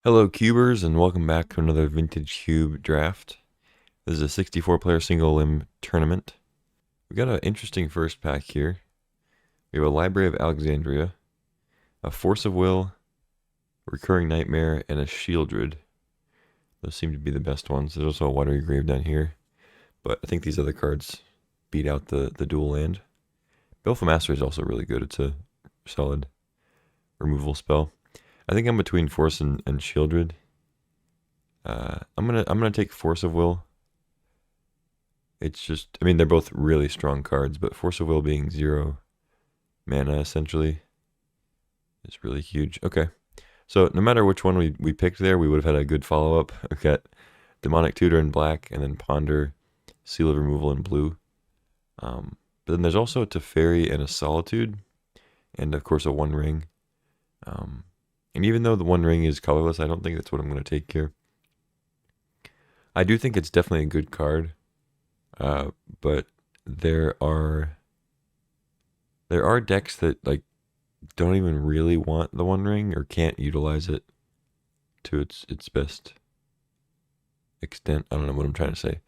Hello, Cubers, and welcome back to another Vintage Cube Draft. This is a 64-player single-limb tournament. We got an interesting first pack here. We have a Library of Alexandria, a Force of Will, Recurring Nightmare, and a Shieldred. Those seem to be the best ones. There's also a Watery Grave down here, but I think these other cards beat out the dual land. Baleful Master is also really good. It's a solid removal spell. I think I'm between Force and Shieldred. I'm gonna take Force of Will. It's just, I mean, they're both really strong cards, but Force of Will being 0 mana essentially is really huge. Okay, so no matter which one we picked there, we would have had a good follow up. We've got Demonic Tutor in black, and then Ponder, Seal of Removal in blue. But then there's also a Teferi and a Solitude, and of course a One Ring. And even though the One Ring is colorless, I don't think that's what I'm going to take here. I do think it's definitely a good card, but there are decks that like don't even really want the One Ring or can't utilize it to its best extent. I don't know what I'm trying to say.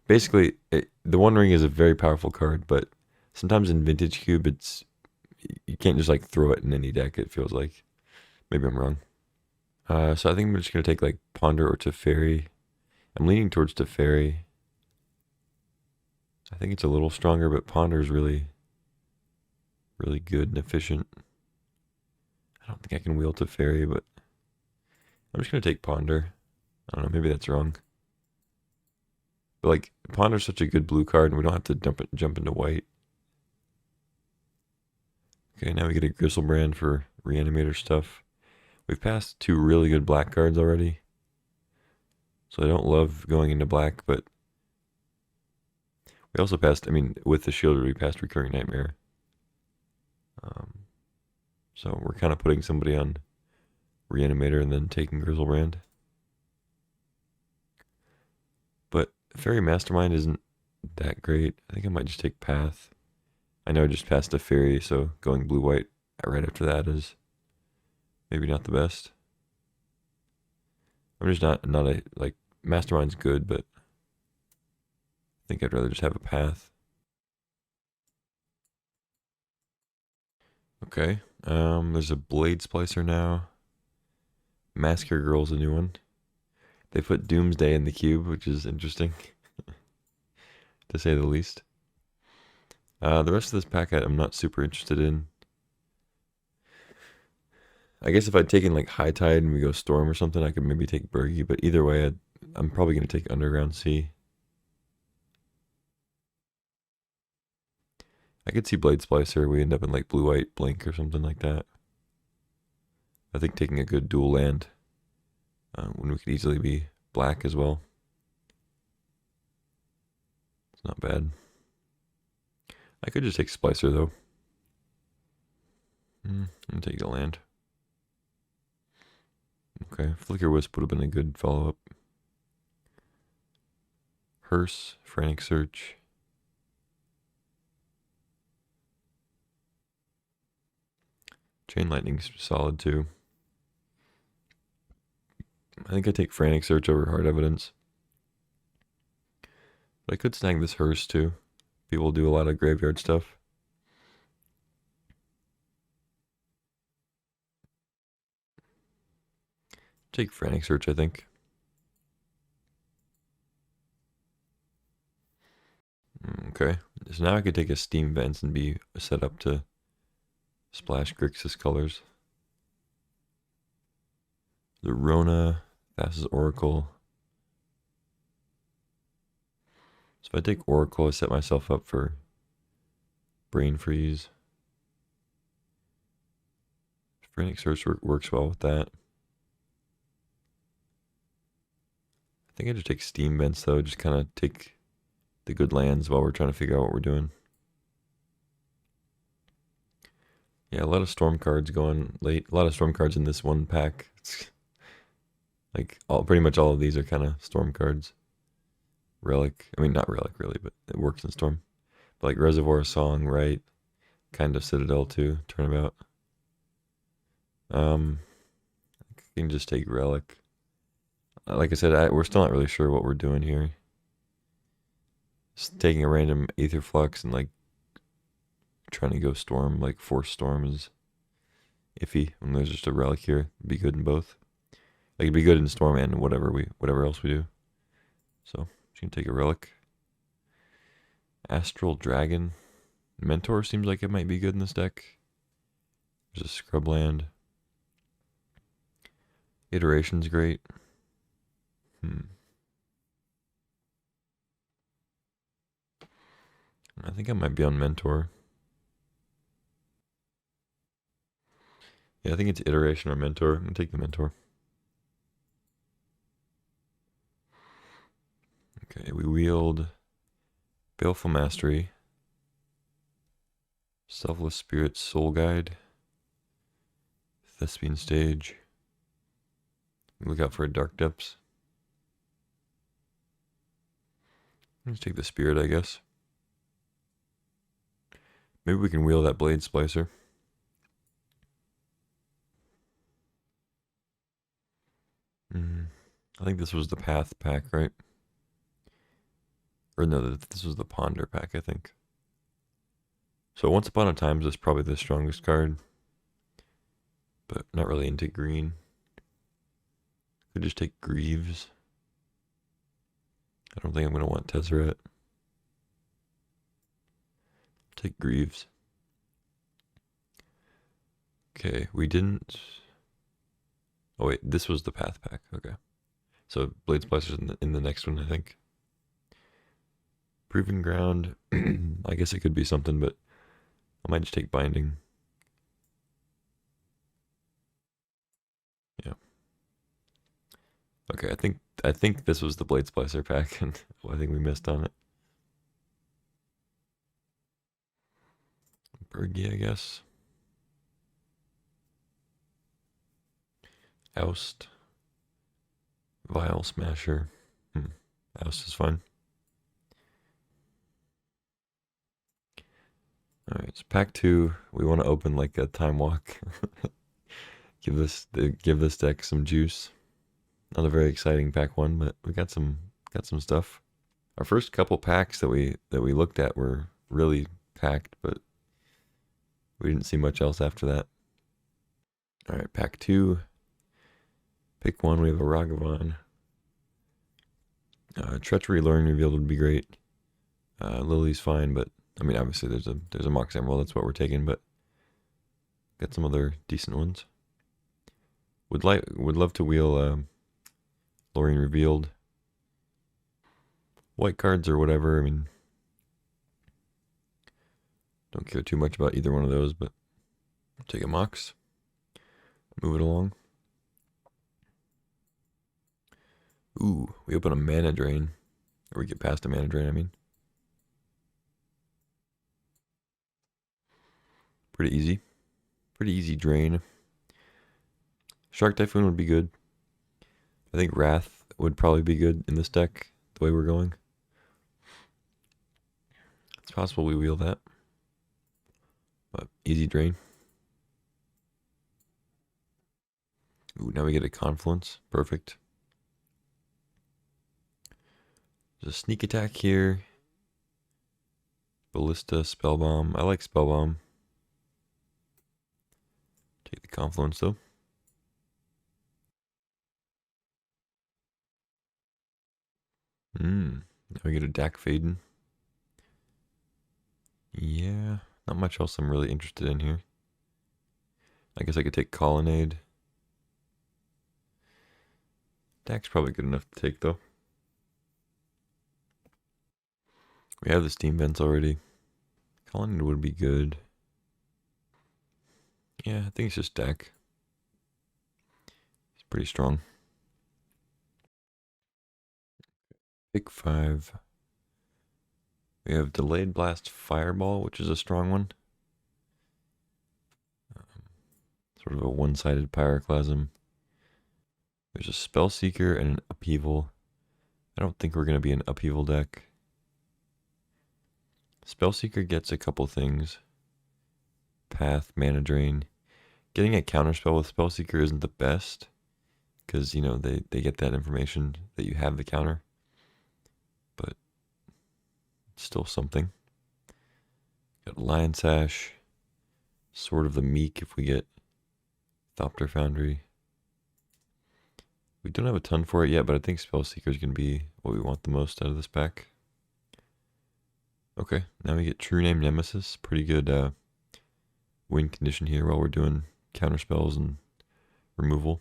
Basically, the One Ring is a very powerful card, but sometimes in Vintage Cube, you can't just like throw it in any deck. It feels like. Maybe I'm wrong. So I think I'm just gonna take like Ponder or Teferi. I'm leaning towards Teferi. I think it's a little stronger, but Ponder is really, really good and efficient. I don't think I can wheel Teferi, but I'm just gonna take Ponder. I don't know, maybe that's wrong. But like Ponder's such a good blue card, and we don't have to jump into white. Okay, now we get a Gristlebrand for Reanimator stuff. We've passed 2 really good black cards already. So I don't love going into black, but we also passed, I mean, with the Shield, we passed Recurring Nightmare. So we're kind of putting somebody on Reanimator and then taking Grizzlebrand. But Fairy Mastermind isn't that great. I think I might just take Path. I know I just passed a Fairy, so going blue-white right after that is maybe not the best. I'm just not a, like, Mastermind's good, but I think I'd rather just have a Path. Okay, there's a Blade Splicer now. Massacre Girl's a new one. They put Doomsday in the cube, which is interesting, to say the least. The rest of this pack I'm not super interested in. I guess if I'd taken like High Tide and we go Storm or something, I could maybe take Bergie, but either way, I'm probably going to take Underground Sea. I could see Blade Splicer, we end up in like Blue-White Blink or something like that. I think taking a good dual land when we could easily be black as well. It's not bad. I could just take Splicer though. I'm going to take the land. Okay, Flicker Wisp would have been a good follow-up. Hearse, Frantic Search. Chain Lightning's solid too. I think I take Frantic Search over Hard Evidence. But I could snag this Hearse too. People do a lot of graveyard stuff. Take Frantic Search, I think. Okay, so now I could take a Steam Vents and be set up to splash Grixis colors. The Rona, Thassa's Oracle. So if I take Oracle, I set myself up for Brain Freeze. Frantic Search works well with that. I think I just take Steam Vents though, just kind of take the good lands while we're trying to figure out what we're doing. Yeah, a lot of Storm cards going late. A lot of Storm cards in this one pack. It's like pretty much all of these are kind of Storm cards. Relic, I mean not Relic really, but it works in Storm. But like Reservoir Song, right? Kind of Citadel too, Turnabout. I can just take Relic. like I said, we're still not really sure what we're doing here. Just taking a random Aether Flux and like trying to go Storm, like Force Storm is iffy. When there's just a relic here, it'd be good in both. Like it'd be good in Storm and whatever else we do. So just gonna take a relic. Astral Dragon. Mentor seems like it might be good in this deck. There's a scrub land. Iteration's great. I think I might be on Mentor. Yeah, I think it's Iteration or Mentor. I'm gonna take the Mentor. Okay, we wield Baleful Mastery, Selfless Spirit, Soul Guide, Thespian Stage. Look out for a Dark Depths. Let's take the Spirit, I guess. Maybe we can wheel that Blade Splicer. I think this was the Path pack, right? Or no, this was the Ponder pack, I think. So Once Upon a Time is probably the strongest card. But not really into green. Could just take Greaves. I don't think I'm going to want Tezzeret. Take Greaves. Okay, we didn't... Oh wait, this was the Path pack. Okay. So Blade Splicer's in the next one, I think. Proving Ground. I guess it could be something, but I might just take Binding. Yeah. Okay, I think this was the Blade Splicer pack, and I think we missed on it. Bergie, I guess. Oust. Vial Smasher. Oust is fine. Alright, so pack 2. We want to open like a Time Walk. give this deck some juice. Not a very exciting pack 1, but we got some stuff. Our first couple packs that we looked at were really packed, but we didn't see much else after that. Alright, pack 2. Pick 1, we have a Ragavan. Treachery Learn Revealed would be great. Lily's fine, but I mean obviously there's a Mox Emerald, that's what we're taking, but got some other decent ones. Would love to wheel Lorien Revealed. White cards or whatever, I mean don't care too much about either one of those, but take a Mox. Move it along. Ooh, we open a Mana Drain. Or we get past a Mana Drain, I mean. Pretty easy. Pretty easy drain. Shark Typhoon would be good. I think Wrath would probably be good in this deck, the way we're going. It's possible we wheel that. But easy drain. Ooh, now we get a Confluence. Perfect. There's a Sneak Attack here. Ballista, Spellbomb. I like Spellbomb. Take the Confluence though. Now we get a Dak Faden. Yeah, not much else I'm really interested in here. I guess I could take Colonnade. Dak's probably good enough to take though. We have the Steam Vents already. Colonnade would be good. Yeah, I think it's just Dak. It's pretty strong. Pick 5. We have Delayed Blast Fireball, which is a strong one. Sort of a one-sided Pyroclasm. There's a Spellseeker and an Upheaval. I don't think we're going to be an Upheaval deck. Spellseeker gets a couple things. Path, Mana Drain. Getting a counterspell with Spellseeker isn't the best. because, you know, they get that information that you have the counter, but it's still something. Got Lion Sash, Sword of the Meek if we get Thopter Foundry. We don't have a ton for it yet, but I think Spellseeker is going to be what we want the most out of this pack. Okay, now we get True Name Nemesis. Pretty good win condition here while we're doing counter spells and removal.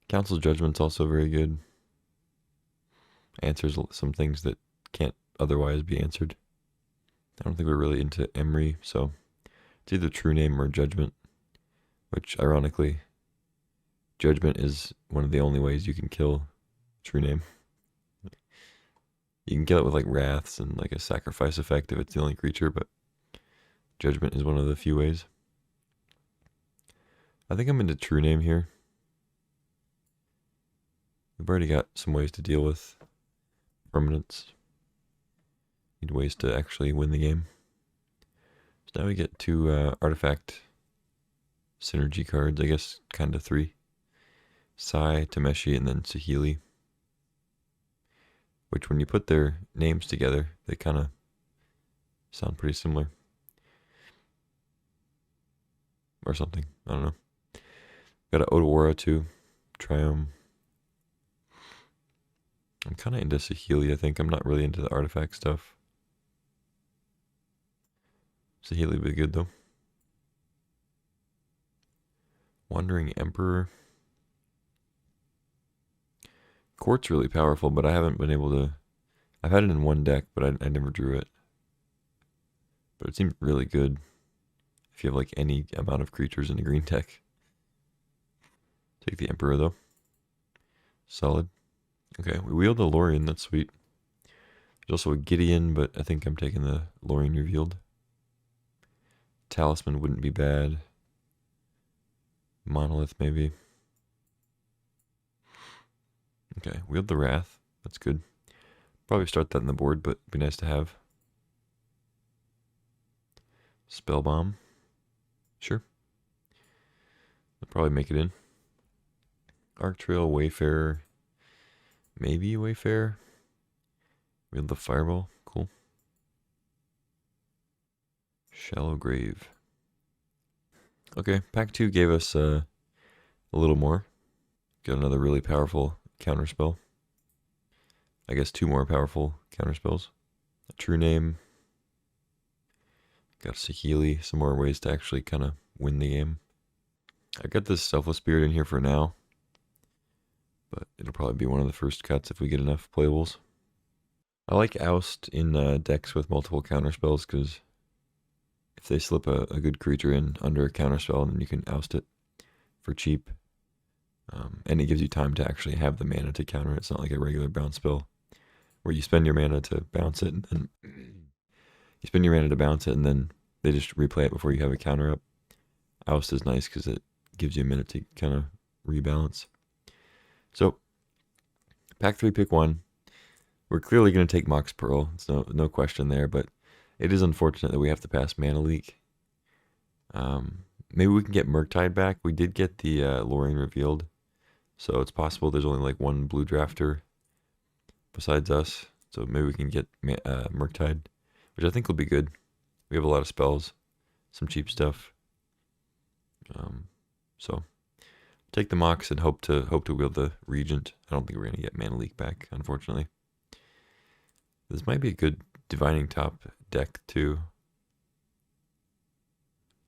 Council's Judgment's also very good. Answers some things that can't otherwise be answered. I don't think we're really into Emery, so it's either True Name or Judgment, which ironically, Judgment is one of the only ways you can kill True Name. You can kill it with like Wraths and like a sacrifice effect if it's the only creature, but Judgment is one of the few ways. I think I'm into True Name here. We've already got some ways to deal with permanents. Need ways to actually win the game. So now we get two artifact synergy cards, I guess kind of three. Sai, Tameshi, and then Saheeli. Which when you put their names together, they kind of sound pretty similar. Or something, I don't know. Got an Otawara too, Triome. I'm kind of into Saheeli, I think. I'm not really into the artifact stuff. Saheeli would be good though. Wandering Emperor. Court's really powerful, but I haven't been able to... I've had it in one deck, but I never drew it. But it seemed really good if you have like any amount of creatures in a green deck. Take the Emperor though. Solid. Okay, we wield the Leonin, that's sweet. There's also a Gideon, but I think I'm taking the Leonin revealed. Talisman wouldn't be bad. Monolith maybe. Okay, wield the Wrath. That's good. Probably start that on the board, but it'd be nice to have. Spell Bomb. Sure. I'll probably make it in. Arc Trail, Wayfarer. Maybe Wayfarer. Wield the Fireball. Cool. Shallow Grave. Okay, pack 2 gave us a little more. Got another really powerful counterspell. I guess 2 more powerful counterspells. A True Name. Got Saheeli. Some more ways to actually kind of win the game. I got this Selfless Spirit in here for now. But it'll probably be one of the first cuts if we get enough playables. I like Oust in decks with multiple counterspells because if they slip a good creature in under a counterspell, then you can oust it for cheap. And it gives you time to actually have the mana to counter it. It's not like a regular bounce spell where you spend your mana to bounce it and then they just replay it before you have a counter up. Oust is nice because it gives you a minute to kind of rebalance. So, pack 3, pick 1. We're clearly going to take Mox Pearl. It's no question there, but it is unfortunate that we have to pass Mana Leak. Maybe we can get Murktide back. We did get the Leonin revealed, so it's possible there's only like one blue drafter besides us. So maybe we can get Murktide, which I think will be good. We have a lot of spells, some cheap stuff. So take the Mox and hope to wield the Regent. I don't think we're gonna get Mana Leak back, unfortunately. This might be a good Divining Top deck too.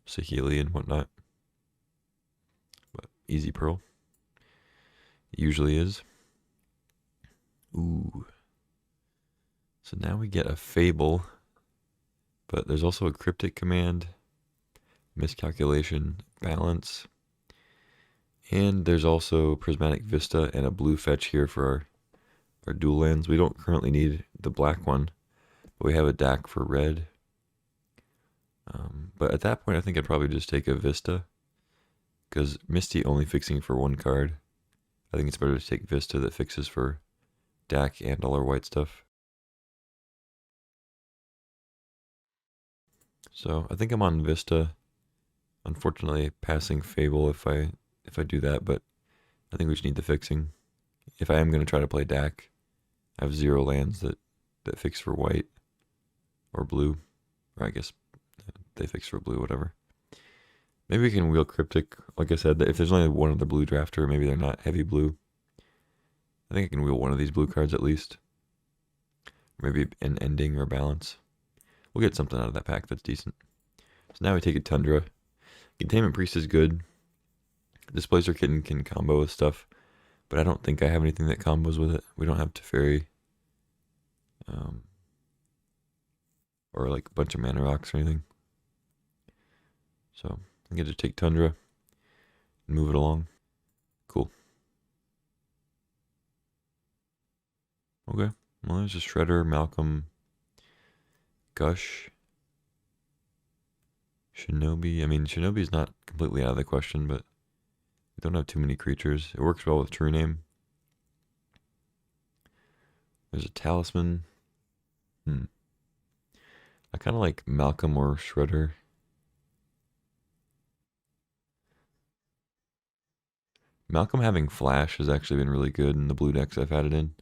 Saheeli and whatnot. But easy Pearl. It usually is. Ooh. So now we get a Fable. But there's also a Cryptic Command. Miscalculation. Balance. And there's also Prismatic Vista and a blue fetch here for our dual lands. We don't currently need the black one, but we have a DAC for red. But at that point, I think I'd probably just take a Vista, because Misty only fixing for one card. I think it's better to take Vista that fixes for DAC and all our white stuff. So I think I'm on Vista. Unfortunately, passing Fable if I if I do that, but I think we just need the fixing. If I am going to try to play Dak, I have 0 lands that fix for white or blue, or I guess they fix for blue, whatever. Maybe we can wheel Cryptic. Like I said, if there's only one other blue drafter, maybe they're not heavy blue. I think I can wheel one of these blue cards at least. Maybe an ending or balance. We'll get something out of that pack that's decent. So now we take a Tundra. Containment Priest is good. Displacer Kitten can combo with stuff, but I don't think I have anything that combos with it. We don't have Teferi. Or like a bunch of mana rocks or anything. So I get to take Tundra and move it along. Cool. Okay. Well, there's a Shredder, Malcolm, Gush, Shinobi. I mean, Shinobi's not completely out of the question, but we don't have too many creatures. It works well with True Name. There's a Talisman. I kind of like Malcolm or Shredder. Malcolm having Flash has actually been really good in the blue decks I've had it in.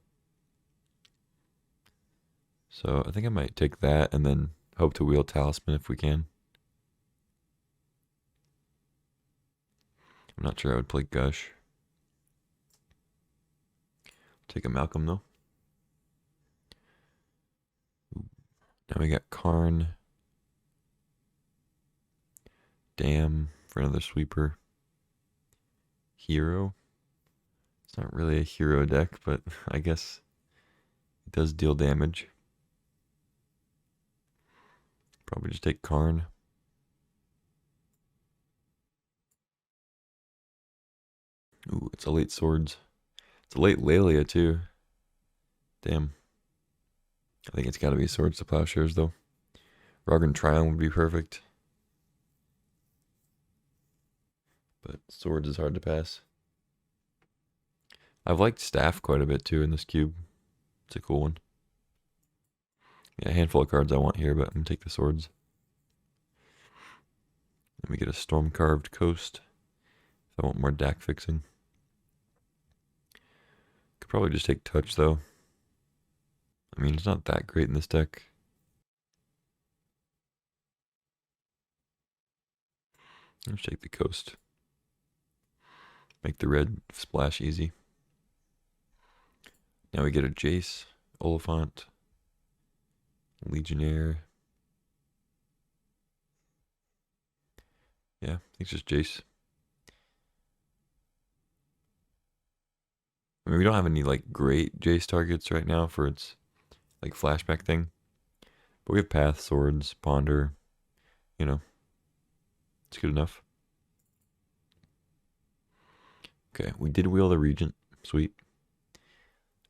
So I think I might take that and then hope to wheel Talisman if we can. I'm not sure I would play Gush. Take a Malcolm though. Now we got Karn. Dam for another sweeper. Hero. It's not really a hero deck, but I guess it does deal damage. Probably just take Karn. Ooh, it's a late Swords. It's a late Lelia too. Damn. I think it's got to be Swords to Plowshares though. Rogan Triumph would be perfect. But Swords is hard to pass. I've liked Staff quite a bit too in this cube. It's a cool one. Yeah, a handful of cards I want here, but I'm going to take the Swords. Then we get a Storm-Carved Coast. If I want more Dak fixing. Could probably just take Touch though. I mean, it's not that great in this deck. Let's take the Coast. Make the red splash easy. Now we get a Jace, Oliphant, Legionnaire. Yeah, I think it's just Jace. I mean, we don't have any like great Jace targets right now for its like flashback thing. But we have Path, Swords, Ponder. You know, it's good enough. Okay, we did wheel the Regent. Sweet.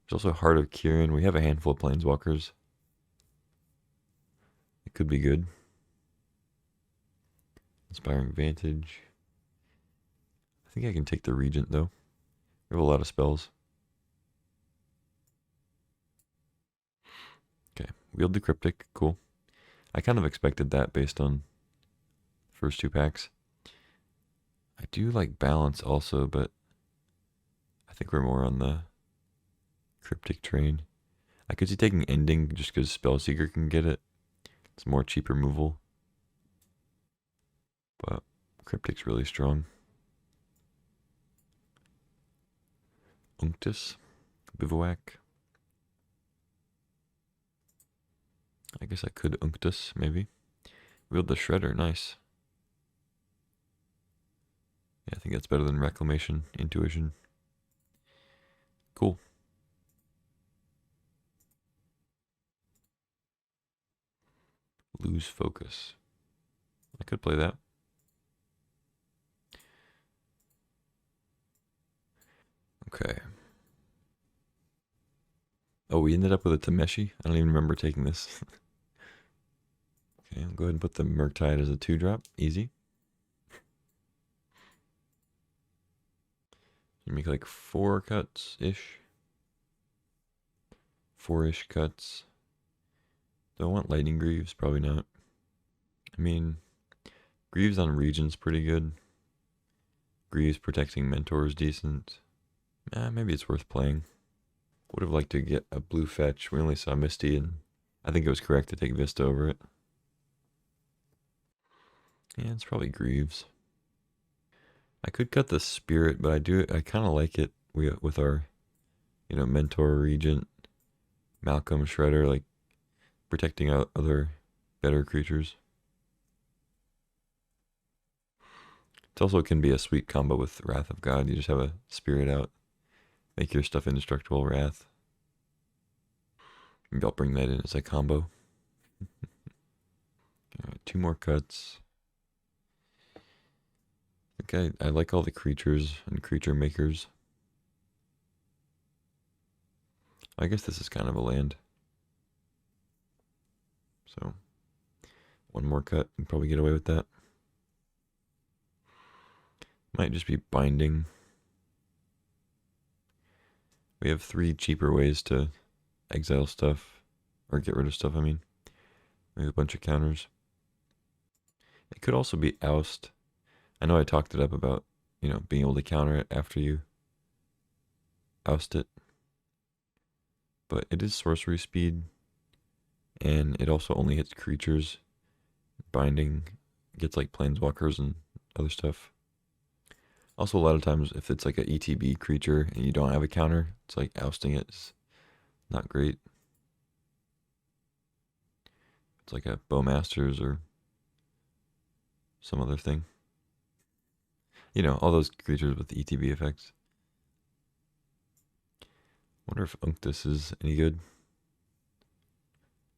There's also Heart of Kirin. We have a handful of Planeswalkers. It could be good. Inspiring Vantage. I think I can take the Regent though. We have a lot of spells. Okay, wheeled the Cryptic. Cool. I kind of expected that based on the first 2 packs. I do like Balance also, but I think we're more on the Cryptic train. I could see taking Ending just because Spellseeker can get it. It's more cheap removal. But Cryptic's really strong. Unctus. Bivouac. I guess I could Unctus, maybe. Wield the Shredder, nice. Yeah, I think that's better than Reclamation, Intuition. Cool. Lose Focus. I could play that. Okay. Oh, we ended up with a Tameshi? I don't even remember taking this. Okay, I'll go ahead and put the Murktide as a 2-drop. Easy. You make like 4 cuts-ish. 4-ish cuts. Do I want Lightning Greaves? Probably not. I mean, Greaves on Region's pretty good. Greaves protecting Mentor is decent. Maybe it's worth playing. Would have liked to get a blue fetch. We only saw Misty, and I think it was correct to take Vista over it. Yeah, it's probably Greaves. I could cut the Spirit, but I kind of like it with our, Mentor, Regent, Malcolm, Shredder, like protecting other better creatures. It also can be a sweet combo with Wrath of God. You just have a Spirit out, make your stuff indestructible, Wrath. Maybe I'll bring that in as a combo. Alright, 2 more cuts. Okay, I like all the creatures and creature makers. I guess this is kind of a land. So, 1 more cut and probably get away with that. Might just be binding. We have 3 cheaper ways to exile stuff, or get rid of stuff, I mean. We have a bunch of counters. It could also be oust. I know I talked it up about, being able to counter it after you oust it. But it is sorcery speed, and it also only hits creatures. Binding gets like planeswalkers and other stuff. Also, a lot of times, if it's like an ETB creature and you don't have a counter, it's like ousting it is not great. It's like a Bowmasters or some other thing. All those creatures with ETB effects. Wonder if Unctus is any good.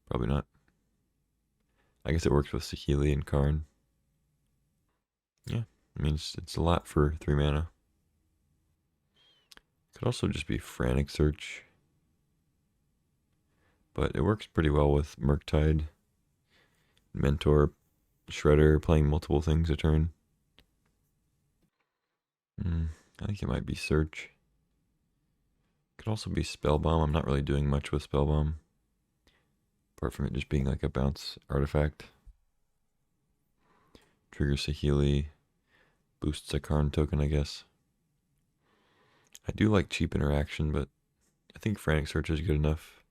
Probably not. I guess it works with Saheeli and Karn. Yeah, I mean, it's a lot for 3 mana. Could also just be Frantic Search. But it works pretty well with Murktide, Mentor, Shredder, playing multiple things a turn. I think it might be Search. Could also be Spellbomb. I'm not really doing much with Spellbomb, apart from it just being like a bounce artifact. Trigger Saheeli, boosts a Karn token, I guess. I do like cheap interaction, but I think Frantic Search is good enough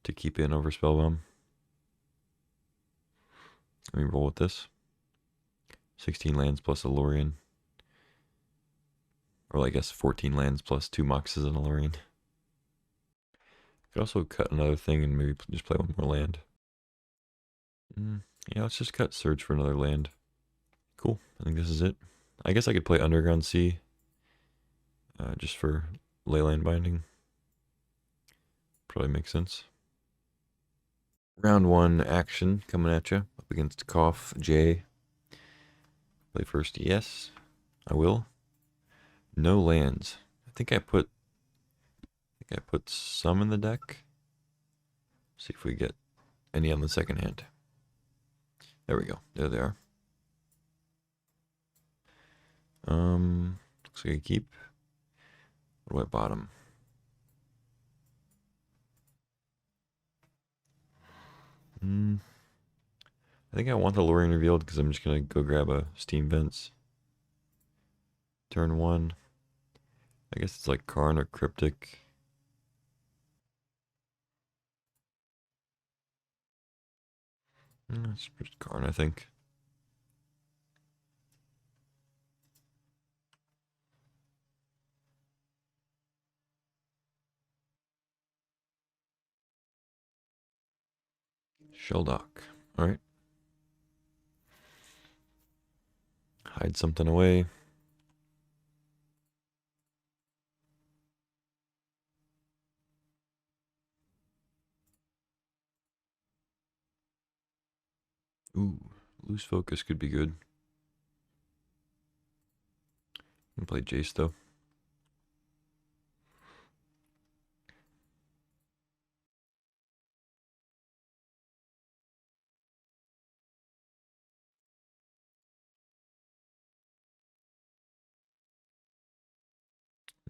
to keep in over Spellbomb. Let me roll with this. 16 lands plus a Lorien. Or I guess 14 lands plus 2 Moxes and a Lorien. Could also cut another thing and maybe just play 1 more land. Yeah, let's just cut Search for another land. Cool, I think this is it. I guess I could play Underground Sea. Just for Leyline binding. Probably makes sense. Round 1 action coming at you. Up against Cough J. Play first, yes. I will. No lands. I think I put some in the deck. See if we get any on the second hand. There we go. There they are. Looks like I keep. What do I bottom? I think I want the Lorien revealed because I'm just gonna go grab a Steam Vents. Turn 1. I guess it's like Karn or Cryptic. It's just Karn, I think. Shelldock. Alright. Hide something away. Ooh, loose focus could be good. I'm gonna play Jace though.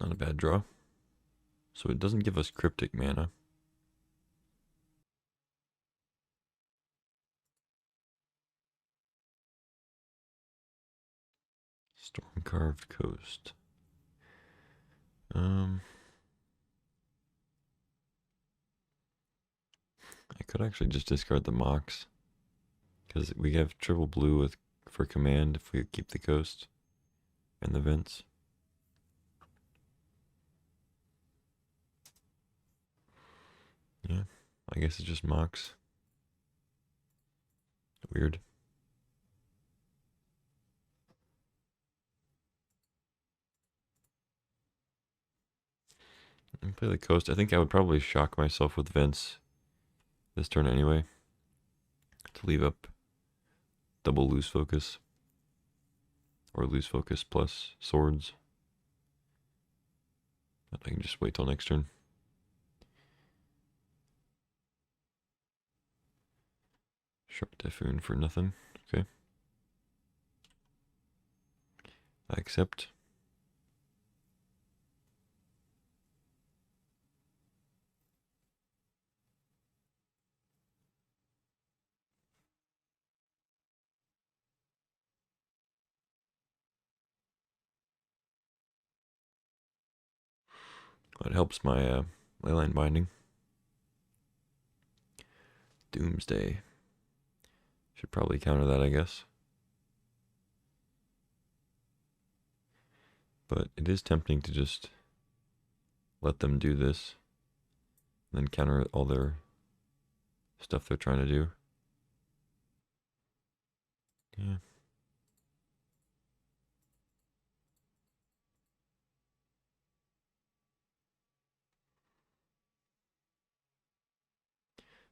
Not a bad draw. So it doesn't give us Cryptic mana. Storm-carved coast. I could actually just discard the Mox, because we have triple blue with for command if we keep the coast and the vents. Yeah, I guess it's just Mox. Weird. And play the coast. I think I would probably shock myself with vents this turn anyway, to leave up double loose focus, or loose focus plus swords. But I can just wait till next turn. Sharp Typhoon for nothing. Okay. I accept. It helps my leyline binding. Doomsday. Should probably counter that, I guess. But it is tempting to just let them do this, and then counter all their stuff they're trying to do. Yeah.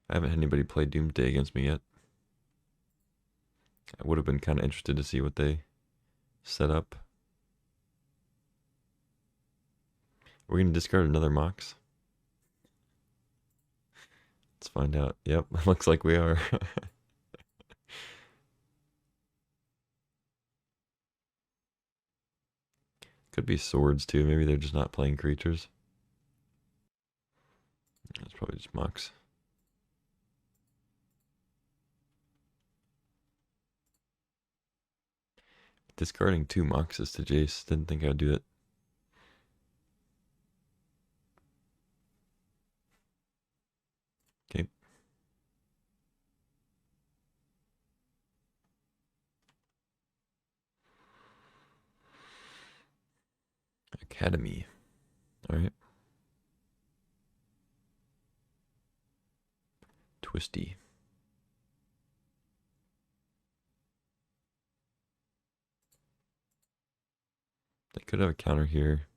I haven't had anybody play Doomsday against me yet. I would have been kind of interested to see what they set up. We're going to discard another Mox. Let's find out. Yep, looks like we are. Could be swords too. Maybe they're just not playing creatures. It's probably just Mox. Discarding 2 Moxes to Jace. Didn't think I'd do it. Okay. Academy. Alright. Twisty. They could have a counter here.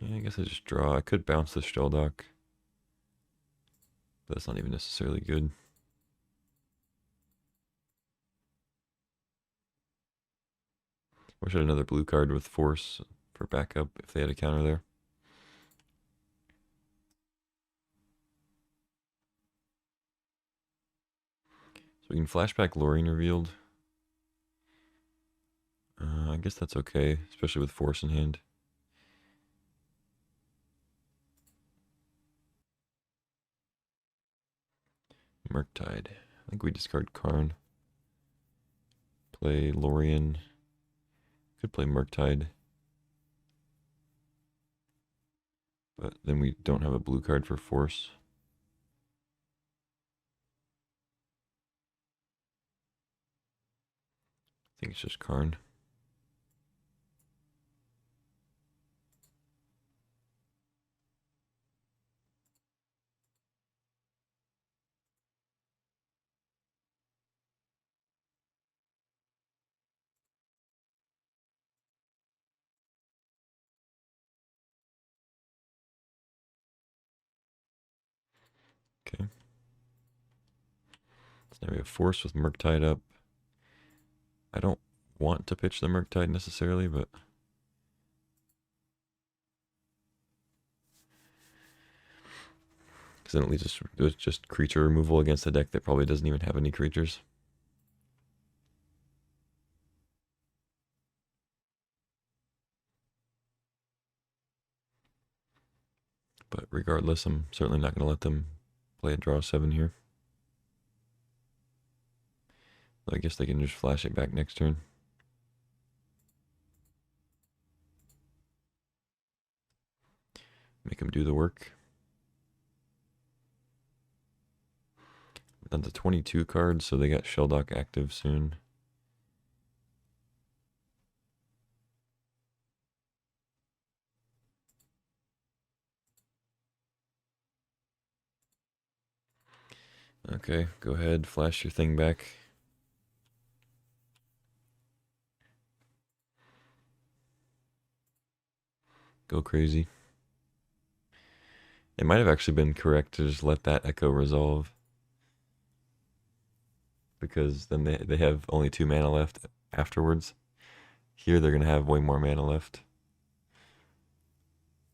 Yeah, I guess I just draw. I could bounce the Sheldock, but that's not even necessarily good. Wish I had another blue card with force for backup if they had a counter there. So we can flashback Leonin revealed. I guess that's okay, especially with force in hand. Murktide. I think we discard Karn. Play Leonin. Could play Murktide. But then we don't have a blue card for force. I think it's just Karn. Okay. So now we have force with Murktide up. I don't want to pitch the Murktide necessarily, but because then it leaves us with just creature removal against a deck that probably doesn't even have any creatures. But regardless, I'm certainly not going to let them play a draw 7 here. I guess they can just flash it back next turn. Make them do the work. Down to 22 cards, so they got Shelldock active soon. Okay, go ahead, flash your thing back. Go crazy. It might have actually been correct to just let that Echo resolve, because then they have only 2 mana left afterwards. Here they're going to have way more mana left.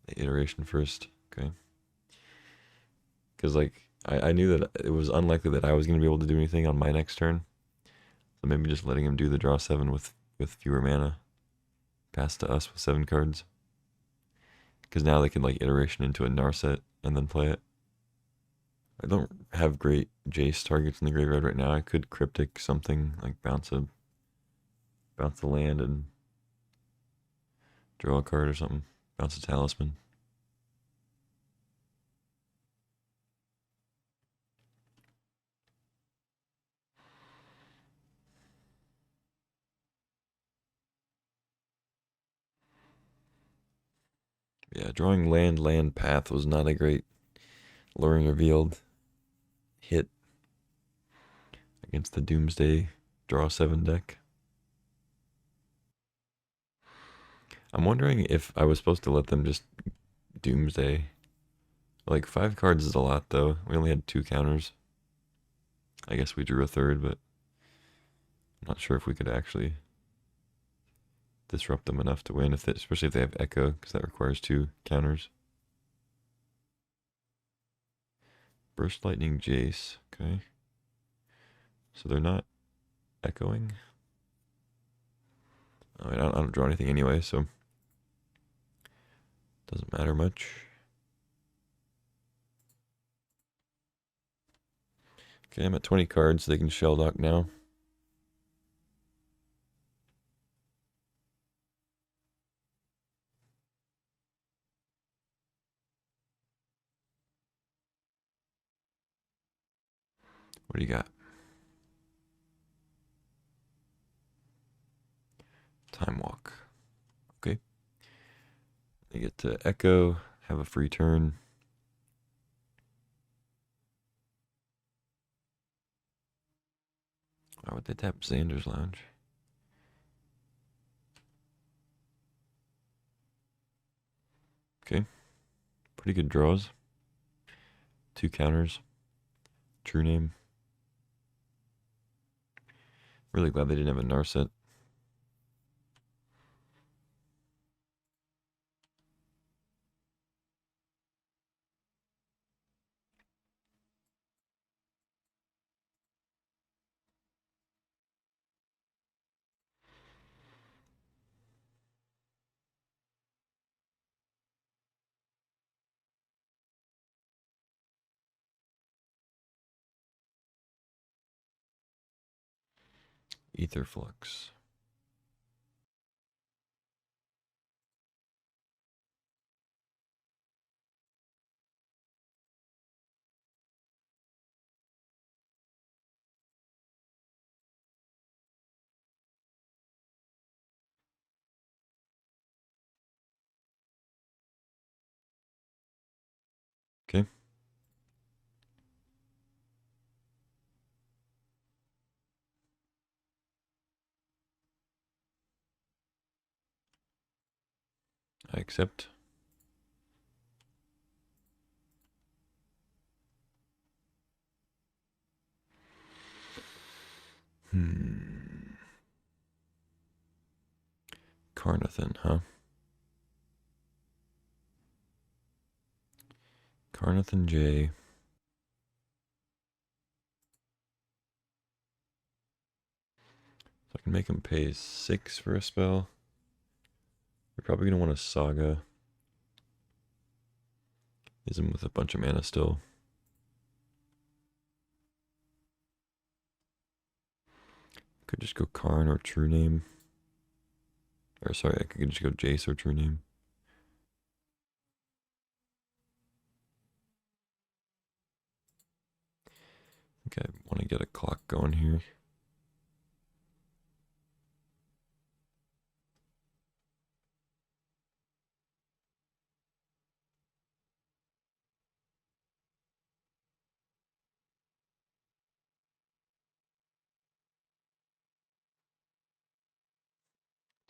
The iteration first, okay. Because like, I knew that it was unlikely that I was going to be able to do anything on my next turn. So maybe just letting him do the draw 7 with fewer mana. Pass to us with 7 cards. Because now they can like iteration into a Narset and then play it. I don't have great Jace targets in the graveyard right now. I could Cryptic something, like bounce a land and draw a card or something. Bounce a Talisman. Yeah, drawing land path was not a great Luring Revealed hit against the Doomsday draw 7 deck. I'm wondering if I was supposed to let them just Doomsday. Like 5 cards is a lot though. We only had 2 counters. I guess we drew a third, but I'm not sure if we could actually disrupt them enough to win, especially if they have Echo, because that requires 2 counters. Burst Lightning Jace, okay. So they're not echoing. I mean, I don't draw anything anyway, so doesn't matter much. Okay, I'm at 20 cards, so they can Shelldock now. What do you got? Time Walk. Okay. They get to Echo, have a free turn. Why would they tap Xander's Lounge? Okay. Pretty good draws. 2 counters. True Name. Really glad they didn't have a Narset. Ether Flux. Okay. I accept. Carnathan, huh? Carnathan J. So I can make him pay 6 for a spell. You're probably going to want a Saga. Is him with a bunch of mana still. Could just go Karn or True Name. Or sorry, I could just go Jace or True Name. Okay, I want to get a clock going here.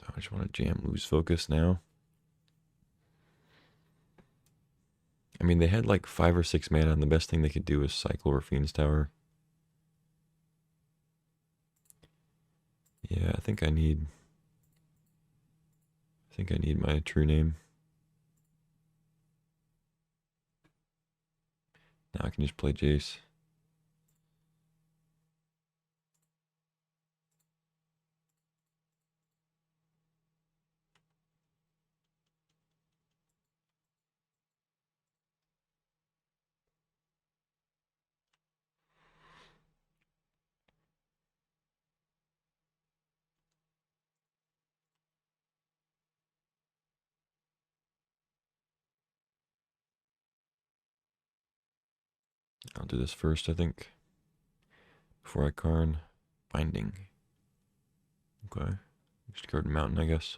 I just want to jam lose focus now. I mean, they had like 5 or 6 mana, and the best thing they could do is cycle Rafine's Tower. Yeah, I think I need my True Name. Now I can just play Jace. I'll do this first, I think, before I Karn. Binding. Okay. Just go to Mountain, I guess.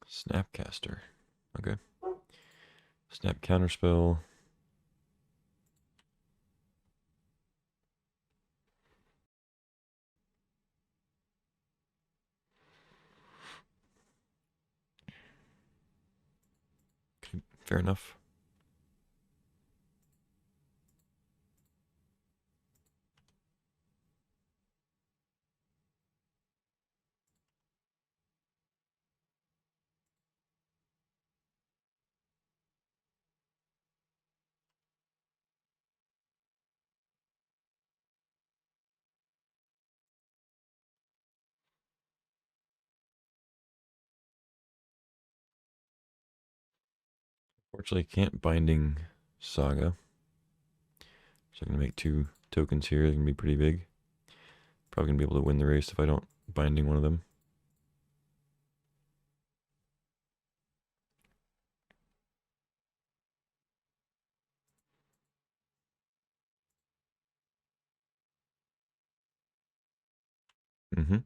Snapcaster. Okay. Snap Counterspell. Okay, fair enough. Fortunately, can't Binding Saga. So I'm going to make 2 tokens here. They're going to be pretty big. Probably going to be able to win the race if I don't Binding one of them. Mm-hmm.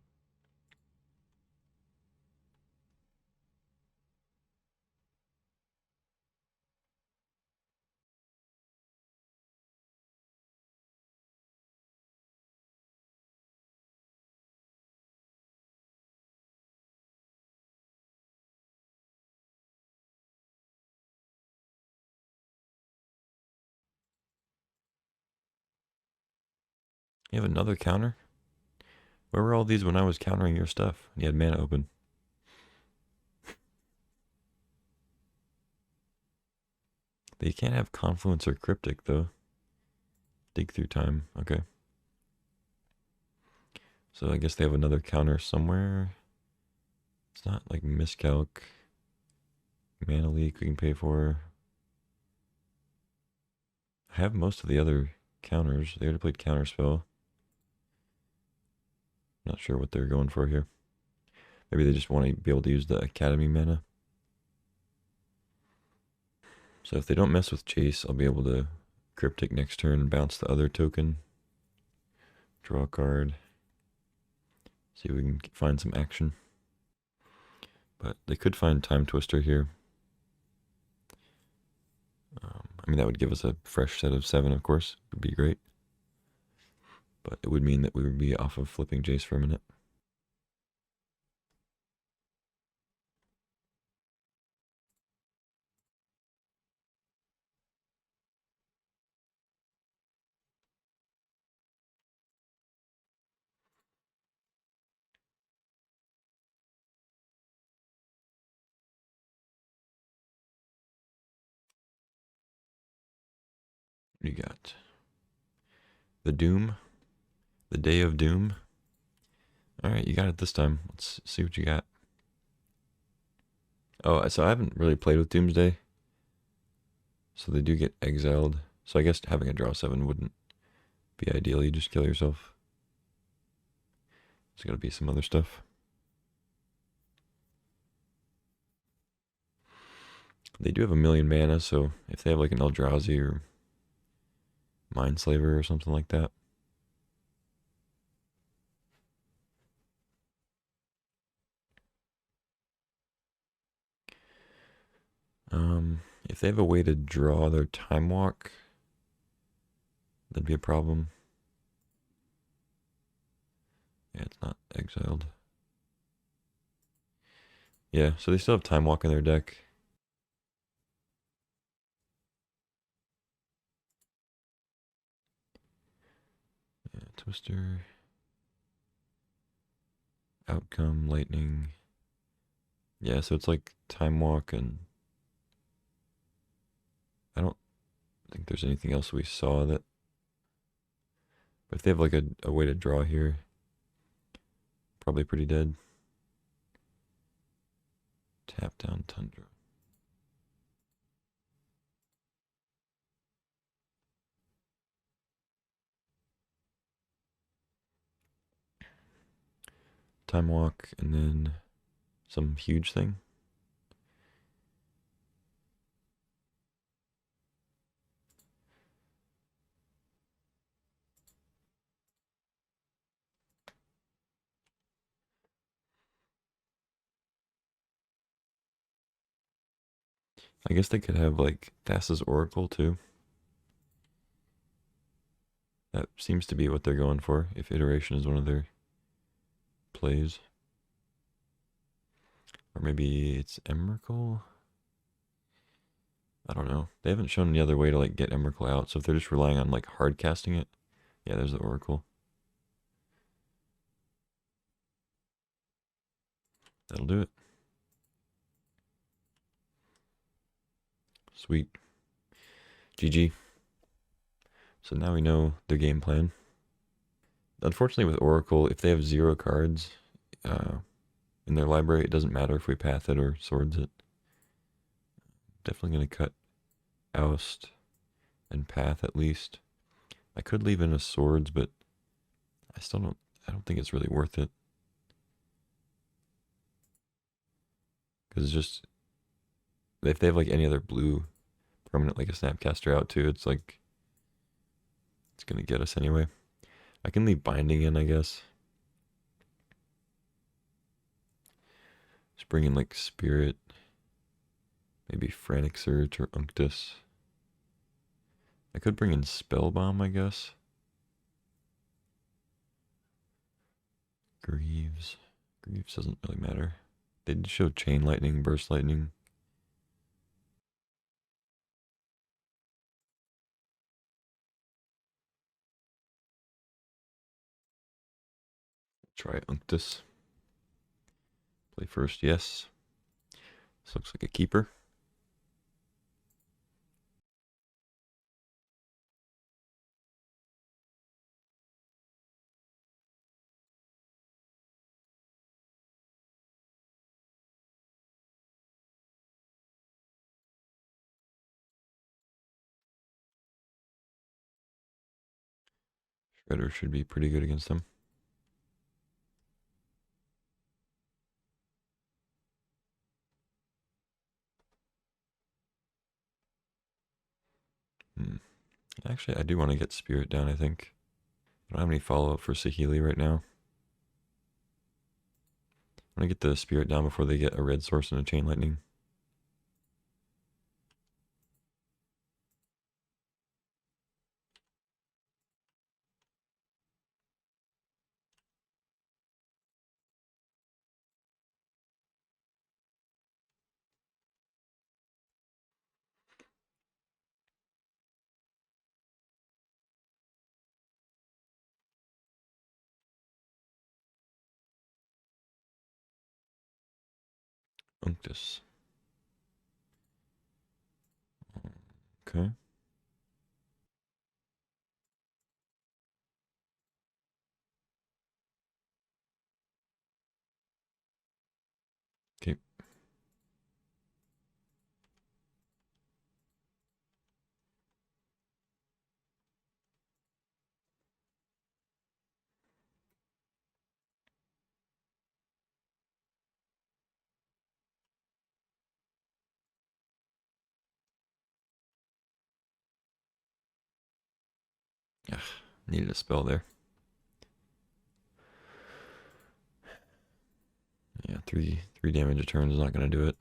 You have another counter? Where were all these when I was countering your stuff? You had mana open. They can't have Confluence or Cryptic, though. Dig through time. Okay. So I guess they have another counter somewhere. It's not like Miscalc. Mana Leak we can pay for. I have most of the other counters. They already played Counterspell. Not sure what they're going for here. Maybe they just want to be able to use the Academy mana. So if they don't mess with Jace, I'll be able to Cryptic next turn and bounce the other token. Draw a card. See if we can find some action. But they could find Time Twister here. I mean, that would give us a fresh set of 7, of course. It would be great. But it would mean that we would be off of flipping Jace for a minute. What do you got? The Doom? The Day of Doom? Alright, you got it this time. Let's see what you got. Oh, so I haven't really played with Doomsday. So they do get exiled. So I guess having a draw 7 wouldn't be ideal. You just kill yourself. There's gotta be some other stuff. They do have a million mana, so if they have like an Eldrazi or Mindslaver or something like that. If they have a way to draw their Time Walk, that'd be a problem. Yeah, it's not exiled. Yeah, so they still have Time Walk in their deck. Yeah, Twister. Outcome, Lightning. Yeah, so it's like Time Walk, and I don't think there's anything else we saw that. But if they have like a way to draw here, probably pretty dead. Tap down Tundra. Time Walk, and then some huge thing. I guess they could have like Thassa's Oracle too. That seems to be what they're going for, if iteration is one of their plays. Or maybe it's Emrakul? I don't know. They haven't shown any other way to like get Emrakul out, so if they're just relying on like hard casting it, yeah, there's the Oracle. That'll do it. Sweet. GG. So now we know their game plan. Unfortunately, with Oracle, if they have 0 cards in their library, it doesn't matter if we path it or swords it. Definitely going to cut Oust and path at least. I could leave in a swords, but I don't think it's really worth it. Because it's just, if they have like any other blue permanent, like a Snapcaster out too, it's like, it's going to get us anyway. I can leave Binding in, I guess. Just bring in like Spirit, maybe Frantic Surge or Unctus. I could bring in Spellbomb, I guess. Greaves. Greaves doesn't really matter. They did show Chain Lightning, Burst Lightning. Try Unctus. Play first, yes. This looks like a keeper. Shredder should be pretty good against them. Actually, I do want to get Spirit down, I think. I don't have any follow-up for Saheeli right now. I want to get the Spirit down before they get a red source and a Chain Lightning. Unctus. Okay. Needed a spell there. Yeah, three damage a turn is not going to do it.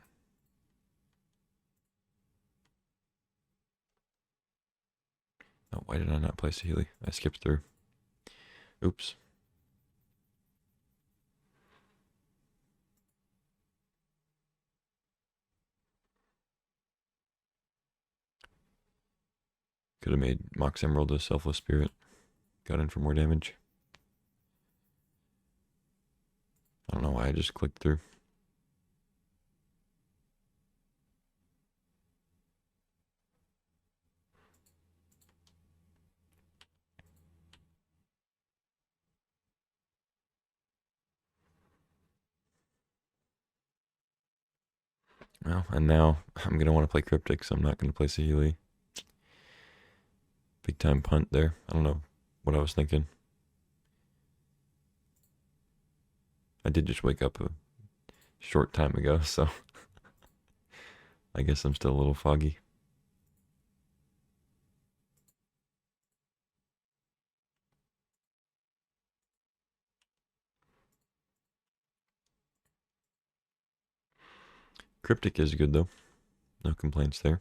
Oh, why did I not place a Healy? I skipped through. Oops. Could have made Mox Emerald a Selfless Spirit. Got in for more damage. I don't know why I just clicked through. Well, and now I'm going to want to play Cryptic, so I'm not going to place a Healy. Big time punt there. I don't know what I was thinking. I did just wake up a short time ago, so I guess I'm still a little foggy. Cryptic is good though. No complaints there.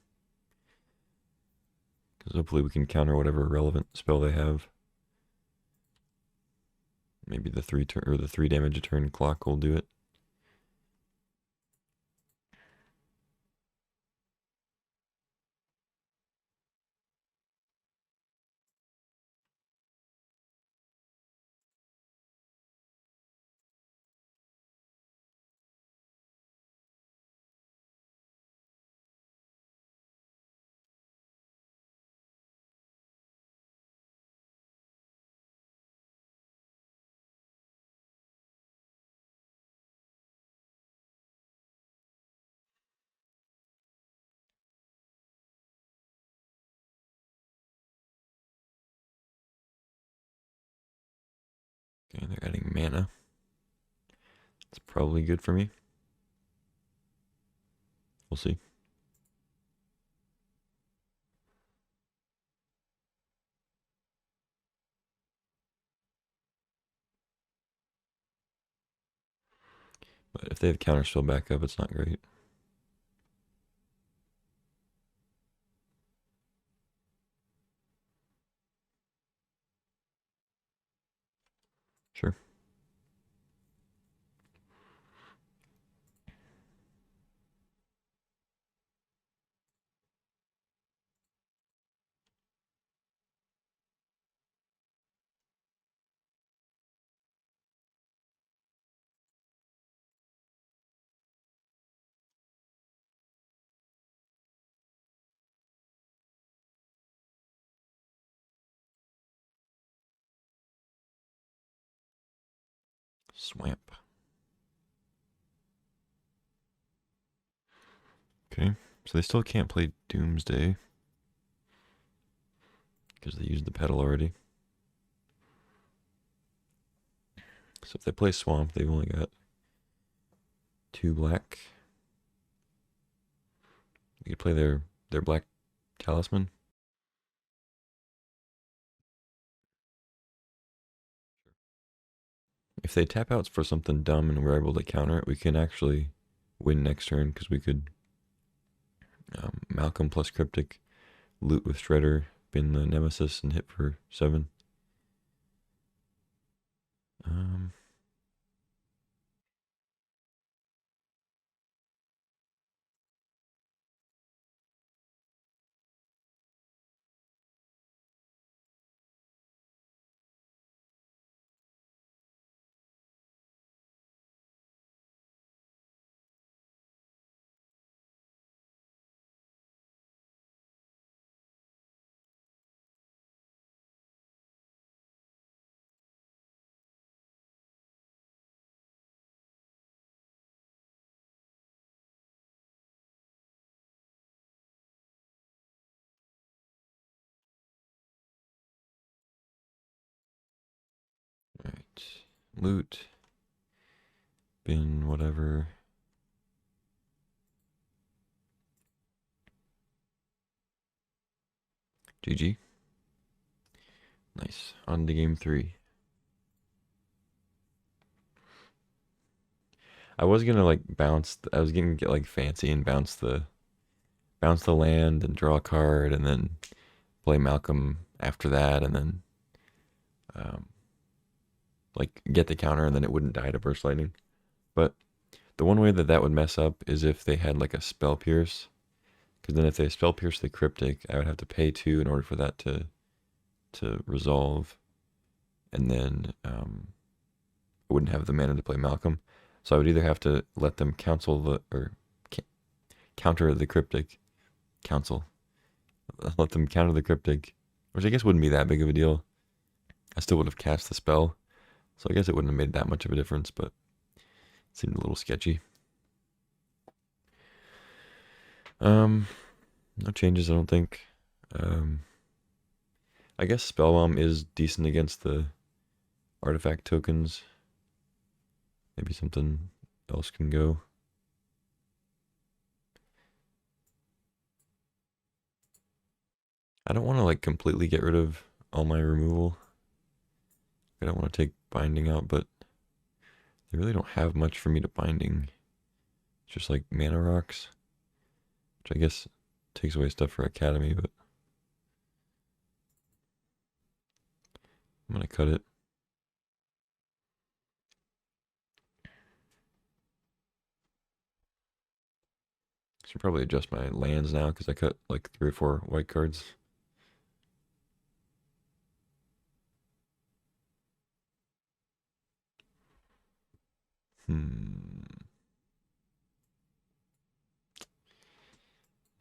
Because hopefully we can counter whatever relevant spell they have. Maybe the 3 damage a turn clock will do it. Okay, they're adding mana. It's probably good for me. We'll see. But if they have counterspell back up, it's not great. Sure. Swamp. Okay, so they still can't play Doomsday because they used the Petal already. So if they play Swamp, they've only got 2 black. You could play their black Talisman. If they tap out for something dumb and we're able to counter it, we can actually win next turn because we could Malcolm plus Cryptic, loot with Shredder, bin the Nemesis, and hit for 7. Alright. Loot. Bin, whatever. GG. Nice. On to game 3. I was gonna like bounce. I was gonna get like fancy and bounce the land and draw a card, and then play Malcolm after that, and then um, like get the counter, and then it wouldn't die to burst lightning. But the one way that that would mess up is if they had like a spell pierce, because then if they spell pierce the cryptic, I would have to pay 2 in order for that to resolve, and then I wouldn't have the mana to play Malcolm. So I would either have to let them counsel the or counter the cryptic, counsel, let them counter the cryptic, which I guess wouldn't be that big of a deal. I still would have cast the spell, so I guess it wouldn't have made that much of a difference, but it seemed a little sketchy. No changes, I don't think. I guess Spellbomb is decent against the artifact tokens. Maybe something else can go. I don't want to like completely get rid of all my removal. I don't want to take binding out, but they really don't have much for me to binding. It's just like mana rocks, which I guess takes away stuff for Academy, but I'm gonna cut it. Should probably adjust my lands now because I cut like 3 or 4 white cards.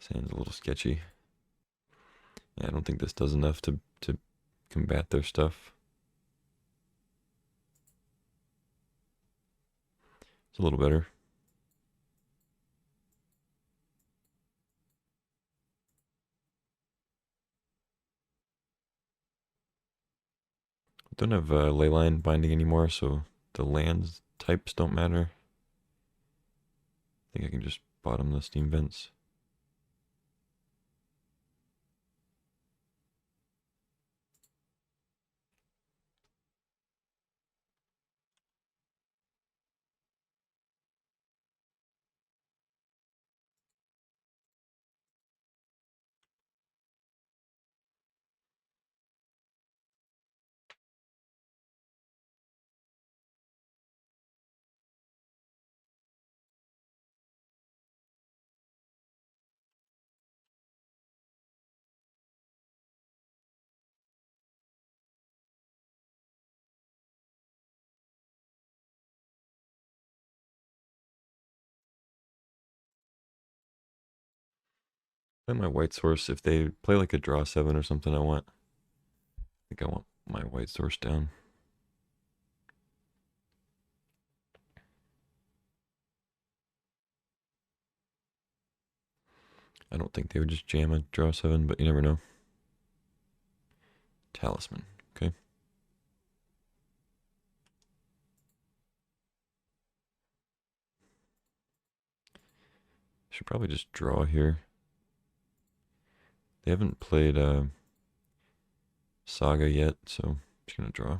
Sounds a little sketchy. Yeah, I don't think this does enough to combat their stuff. It's a little better. Don't have Leyline binding anymore, so the lands types don't matter. I think I can just bottom the steam vents. Play my white source. If they play like a draw 7 or something, I think I want my white source down. I don't think they would just jam a draw 7, but you never know. Talisman, okay. Should probably just draw here. They haven't played Saga yet, so I'm just gonna draw.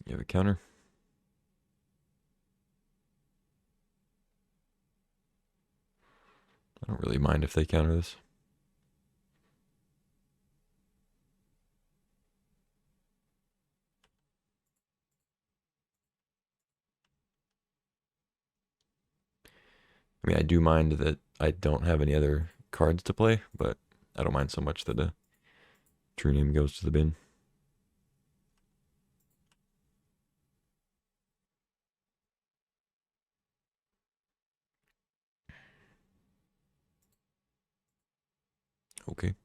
You have a counter? I don't really mind if they counter this. I mean, I do mind that I don't have any other cards to play, but I don't mind so much that a true name goes to the bin. Okay.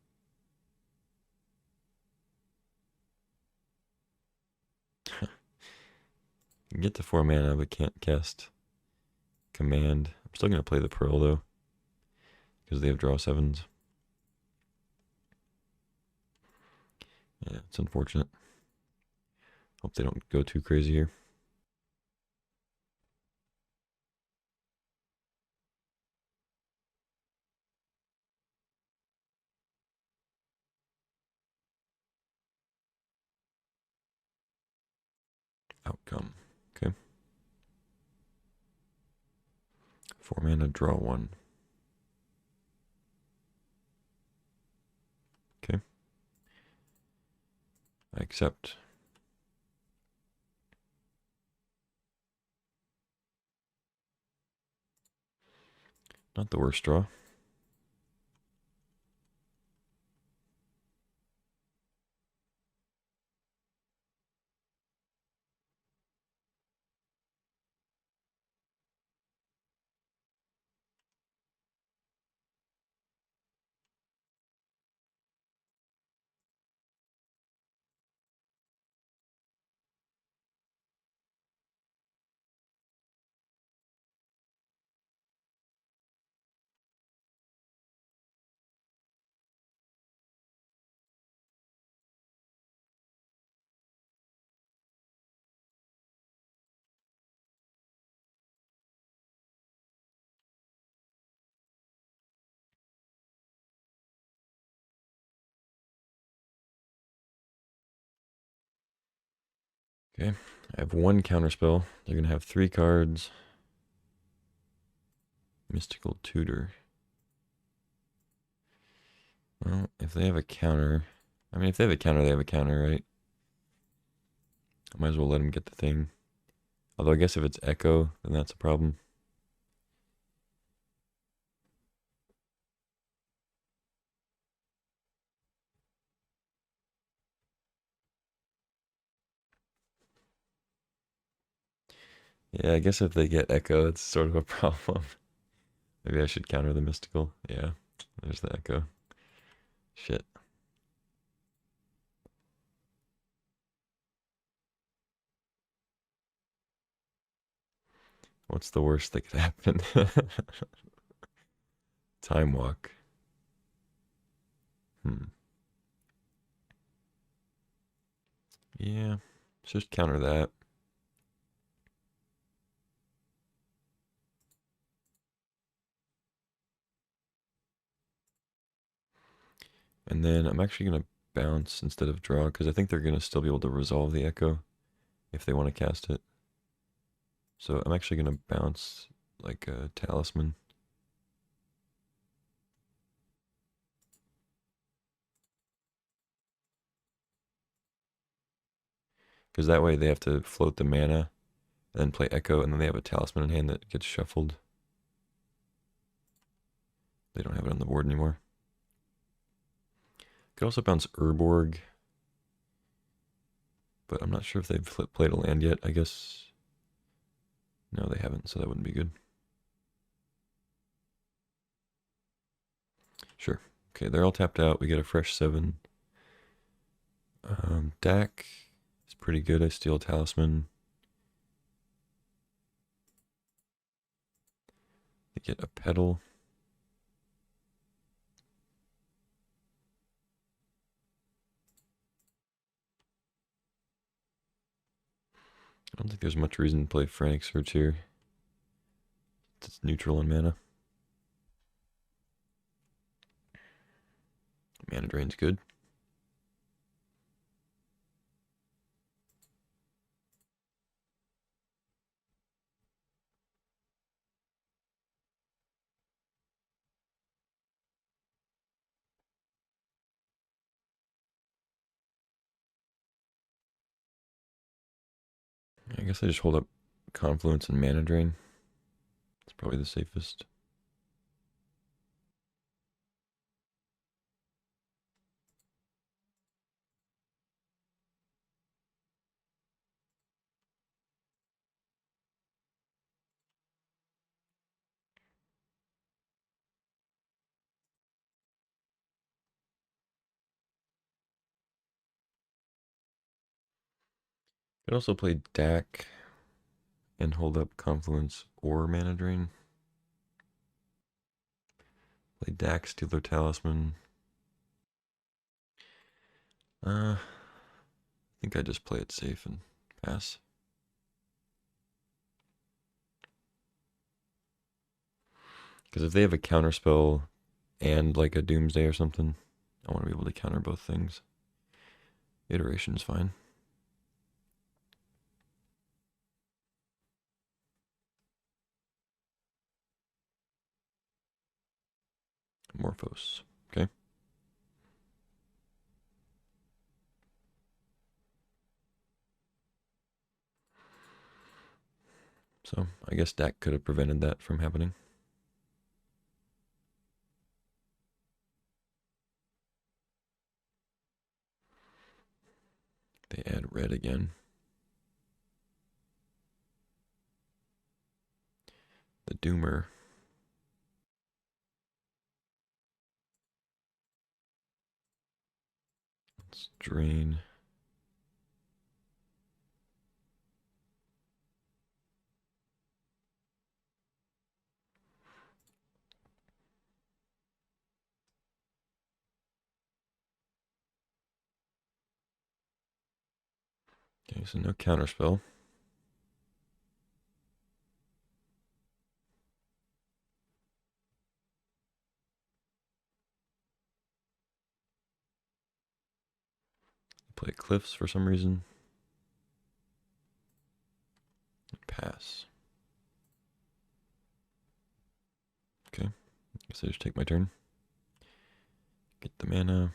Get to 4 mana, but can't cast command. I'm still gonna play the Pearl though, because they have draw 7s. Yeah, it's unfortunate. Hope they don't go too crazy here. Outcome. Okay. 4 mana, draw 1. Okay. I accept. Not the worst draw. Okay. I have 1 counterspell. They're going to have 3 cards. Mystical Tutor. Well, if they have a counter... I mean, if they have a counter, they have a counter, right? I might as well let them get the thing. Although I guess if it's Echo, then that's a problem. Yeah, I guess if they get Echo, it's sort of a problem. Maybe I should counter the Mystical. Yeah, there's the Echo. Shit. What's the worst that could happen? Time Walk. Yeah, let's just counter that. And then I'm actually going to bounce instead of draw, because I think they're going to still be able to resolve the Echo if they want to cast it. So I'm actually going to bounce like a Talisman. Because that way they have to float the mana, and then play Echo, and then they have a Talisman in hand that gets shuffled. They don't have it on the board anymore. Could also bounce Urborg, but I'm not sure if they've played a land yet. I guess... No, they haven't, so that wouldn't be good. Sure. Okay, they're all tapped out. We get a fresh 7. Dak is pretty good. I steal a Talisman. They get a Petal. I don't think there's much reason to play Frantic Search here. It's neutral in mana. Mana drain's good. I guess I just hold up Confluence and Mana Drain. It's probably the safest. Could also play Dak and hold up Confluence or Mana Drain. Play Dak, steal their Talisman. I think I just play it safe and Pass. Because if they have a counter spell and like a Doomsday or something, I want to be able to counter both things. Iteration is fine. Morphos. Okay. So I guess Dak could have prevented that from happening. They add red again. The Doomer. Let's drain. Okay, so no counterspell. Play Cliffs for some reason. Pass. Okay, guess I just take my turn. Get the mana.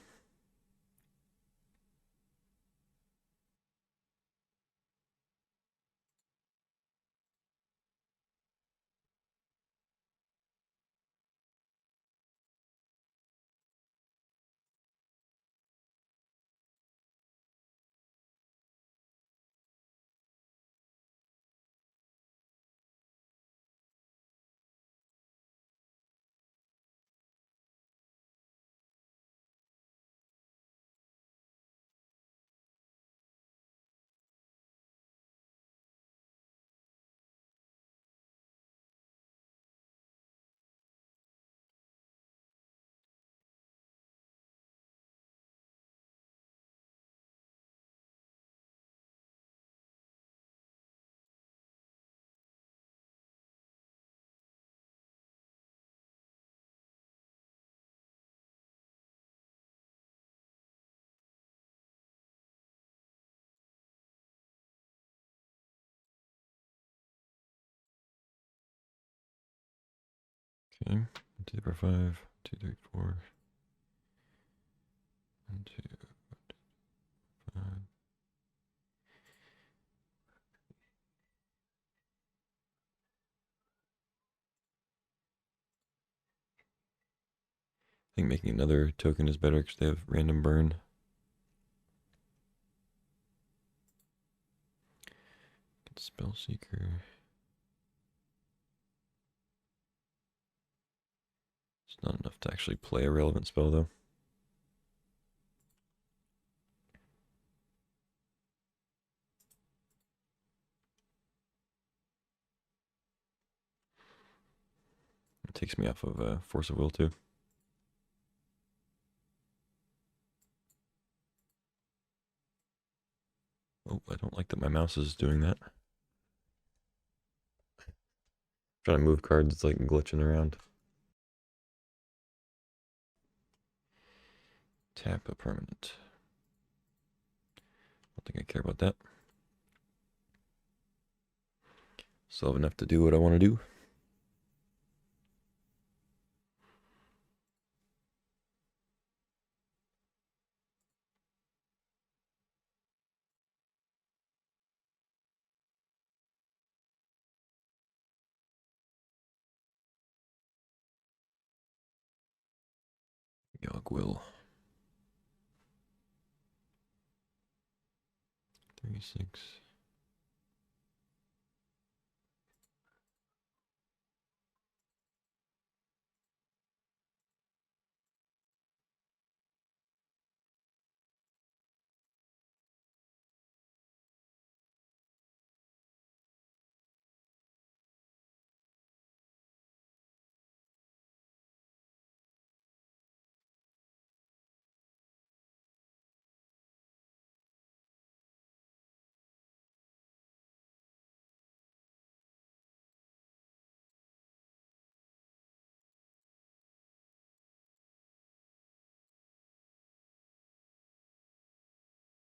Okay, 2 for 5, 2, 3, 4. 1, 2, 5. I think making another token is better because they have random burn. Get Spellseeker. It's not enough to actually play a relevant spell though. It takes me off of Force of Will too. Oh, I don't like that my mouse is doing that. Trying to move cards, it's like glitching around. Tap a permanent. I don't think I care about that. Still have enough to do what I want to do. Yogg will. 3, 6.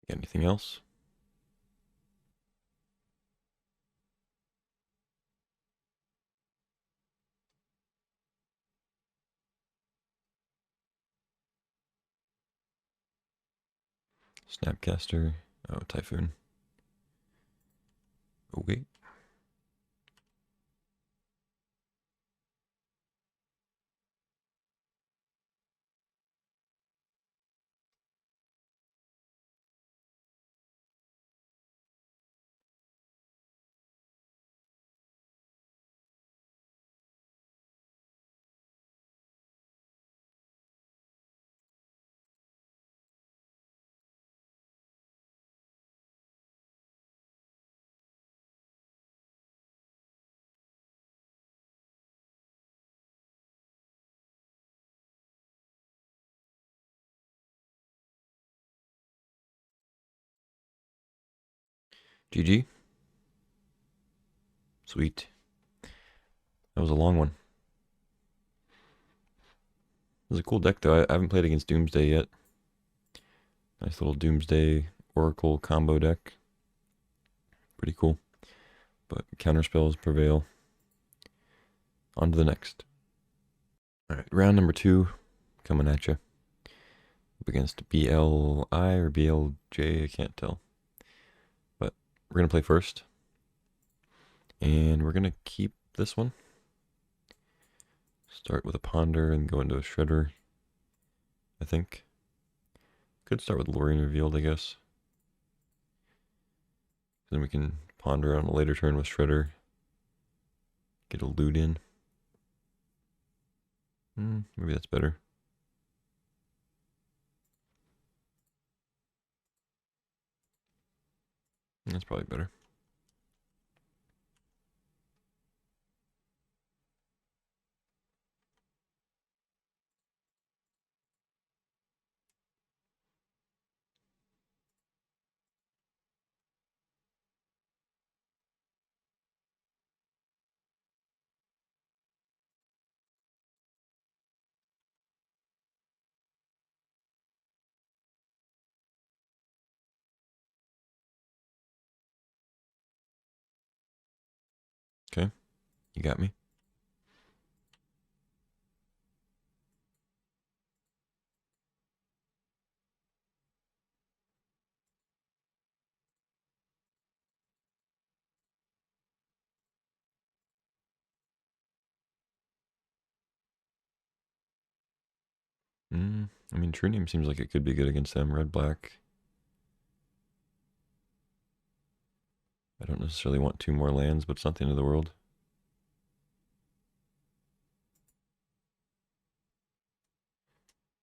Got anything else? Snapcaster. Oh, Typhoon. Okay. GG. Sweet. That was a long one. It was a cool deck, though. I haven't played against Doomsday yet. Nice little Doomsday Oracle combo deck. Pretty cool. But counterspells prevail. On to the next. Alright, round number 2 coming at you. Up against BLI or BLJ, I can't tell. But we're going to play first. And we're going to keep this one. Start with a Ponder and go into a Shredder, I think. Could start with Leonin Revealed, I guess. Then we can Ponder on a later turn with Shredder. Get a loot in. Maybe that's better. That's probably better. Okay, you got me. I mean, True Name seems like it could be good against them. Red, black. I don't necessarily want 2 more lands, but it's not the end of the world.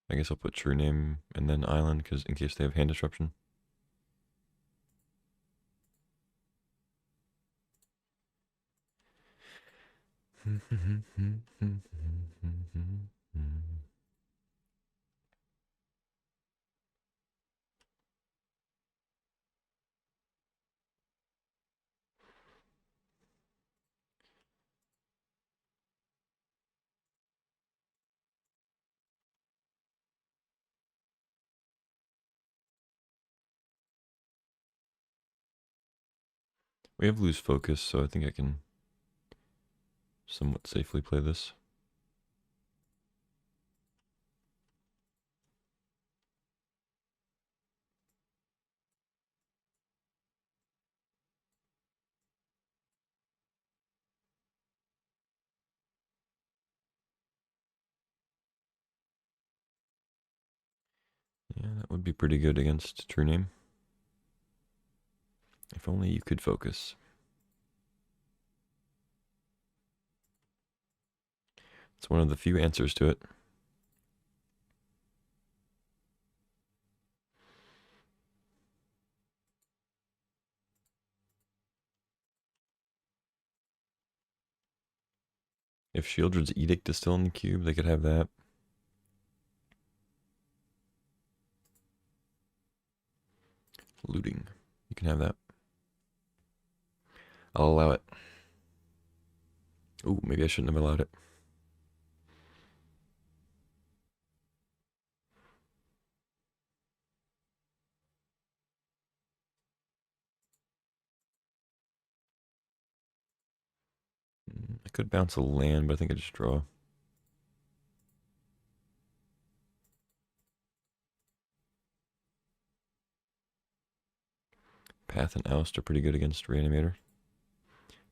I guess I'll put True Name and then Island, because in case they have hand disruption. We have Lose Focus, so I think I can somewhat safely play this. Yeah, that would be pretty good against True Name. If only you could focus. It's one of the few answers to it. If Shieldred's Edict is still in the cube, they could have that. Looting. You can have that. I'll allow it. Oh, maybe I shouldn't have allowed it. Could bounce a land, but I think I just draw. Path and Oust are pretty good against Reanimator.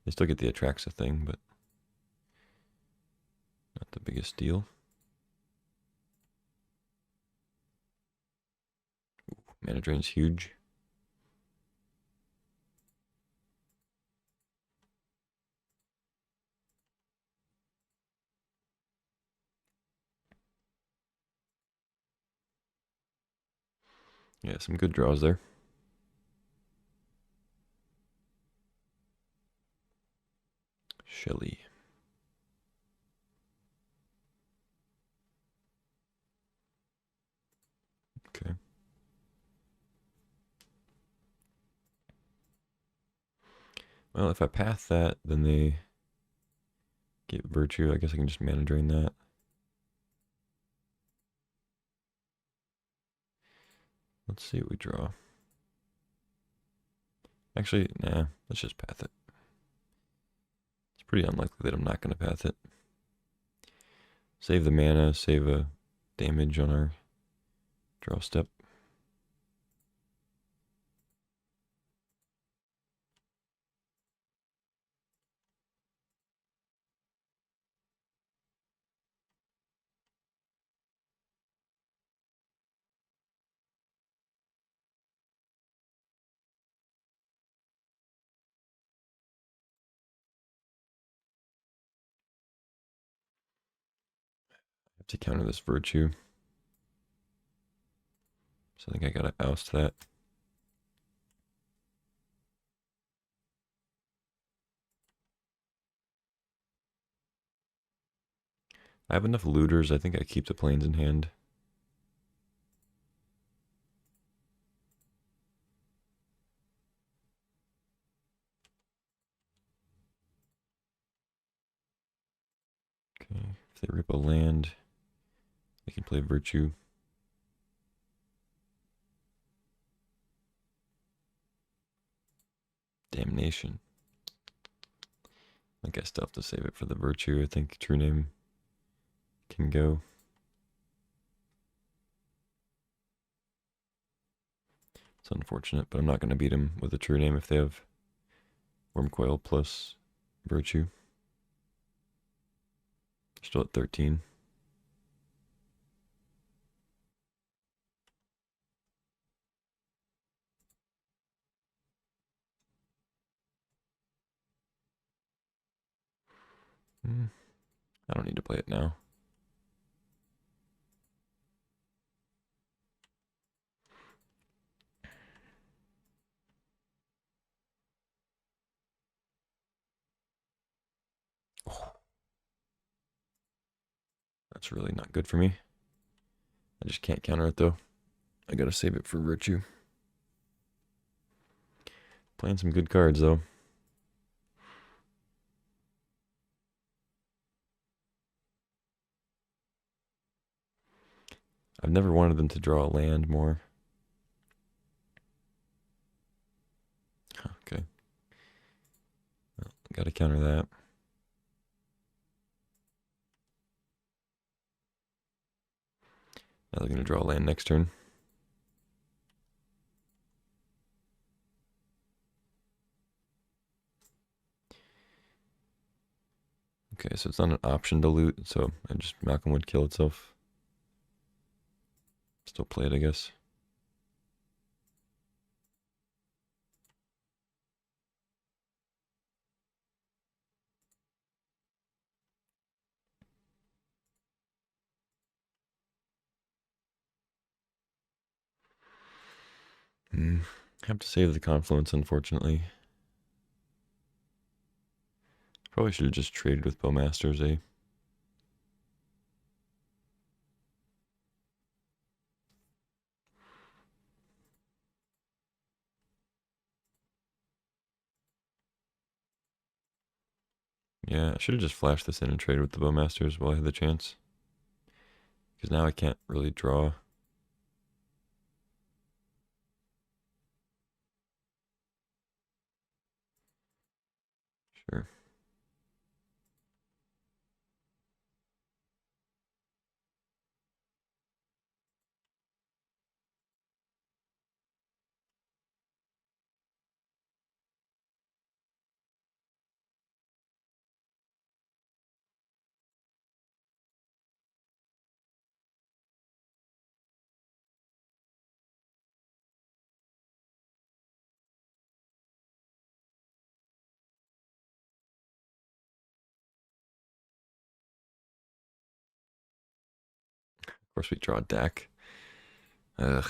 They still get the Atraxa thing, but not the biggest deal. Mana drain's huge. Yeah, some good draws there. Shelly. Okay. Well, if I path that, then they get Virtue. I guess I can just mana drain that. Let's see what we draw. Actually, nah, let's just path it. It's pretty unlikely that I'm not going to path it. Save the mana, save a damage on our draw step. I have to counter this Virtue. So I think I gotta oust that. I have enough looters. I think I keep the planes in hand. Okay, if they rip a land, they can play Virtue. Damnation. I think I still have to save it for the Virtue. I think True Name can go. It's unfortunate, but I'm not going to beat him with a True Name if they have Wormcoil plus Virtue. Still at 13. I don't need to play it now. Oh, that's really not good for me. I just can't counter it though. I gotta save it for Virtue. Playing some good cards though. I've never wanted them to draw a land more. Okay. Well, gotta counter that. Now they're gonna draw a land next turn. Okay, so it's not an option to loot, so I just Malcolm would kill itself. Still play it, I guess. Have to save the Confluence, unfortunately. Probably should have just traded with Bowmasters, eh? Yeah, I should have just flashed this in and traded with the Bowmasters while I had the chance. Because now I can't really draw. Sure. course we draw a deck. Ugh.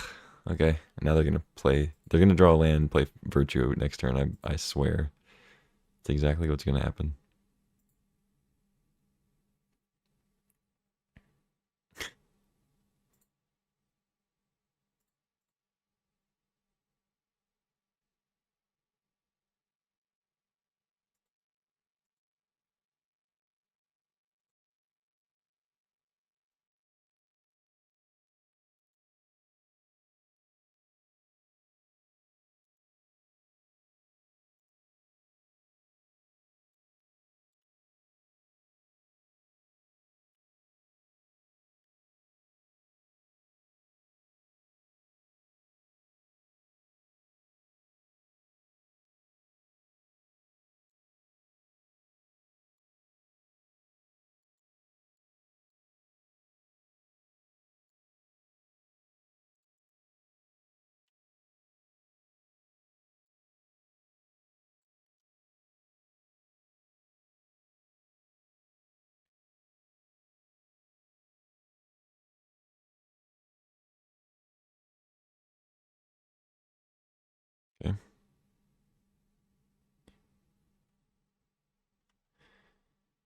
Okay. Now they're gonna play. They're gonna draw a land and play Virtue next turn. I swear. It's exactly what's gonna happen. Okay.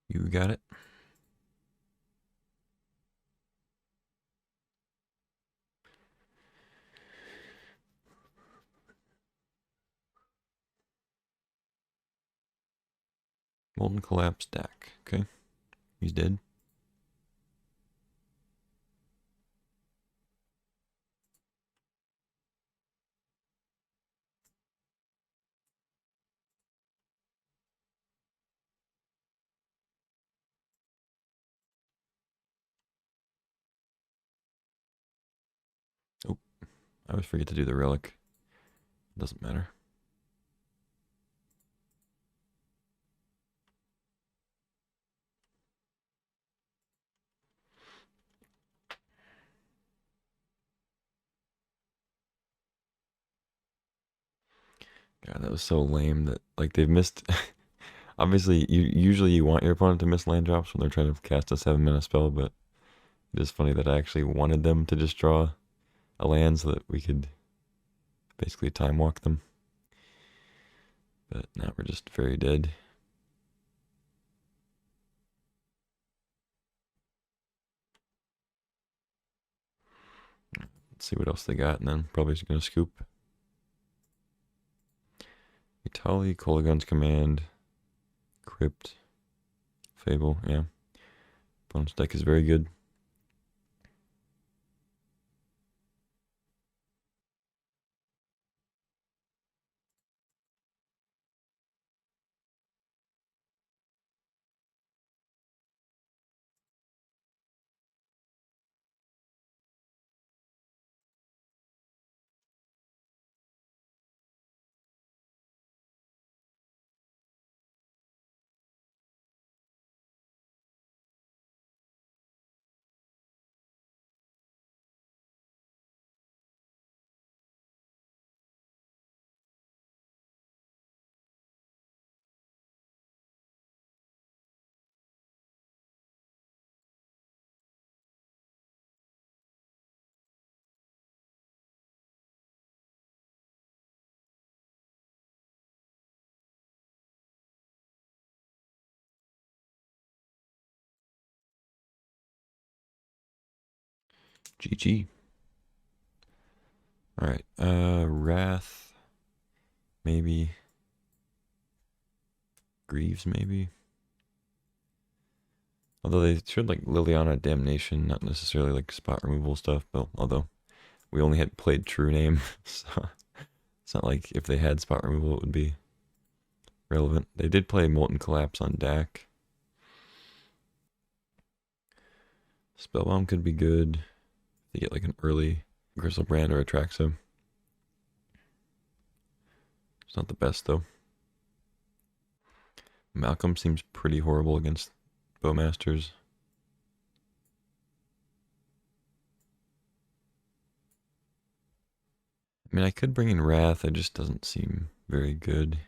You got it. Molten Collapse deck. Okay. He's dead. Oh, I always forget to do the relic. Doesn't matter. God, that was so lame that like they've missed. Obviously, usually you want your opponent to miss land drops when they're trying to cast a 7-mana spell, but it is funny that I actually wanted them to just draw a land so that we could basically time walk them. But now we're just very dead. Let's see what else they got, and then probably just gonna scoop. Itali, Kolagun's Command, Crypt, Fable, yeah. Opponent's deck is very good. GG. Alright, Wrath, maybe. Greaves, maybe. Although they should like Liliana Damnation, not necessarily like spot removal stuff, but although we only had played True Name, so it's not like if they had spot removal it would be relevant. They did play Molten Collapse on deck. Spellbound could be good. They get like an early Griselbrand or Atraxa. It's not the best though. Malcolm seems pretty horrible against Bowmasters. I mean, I could bring in Wrath, it just doesn't seem very good.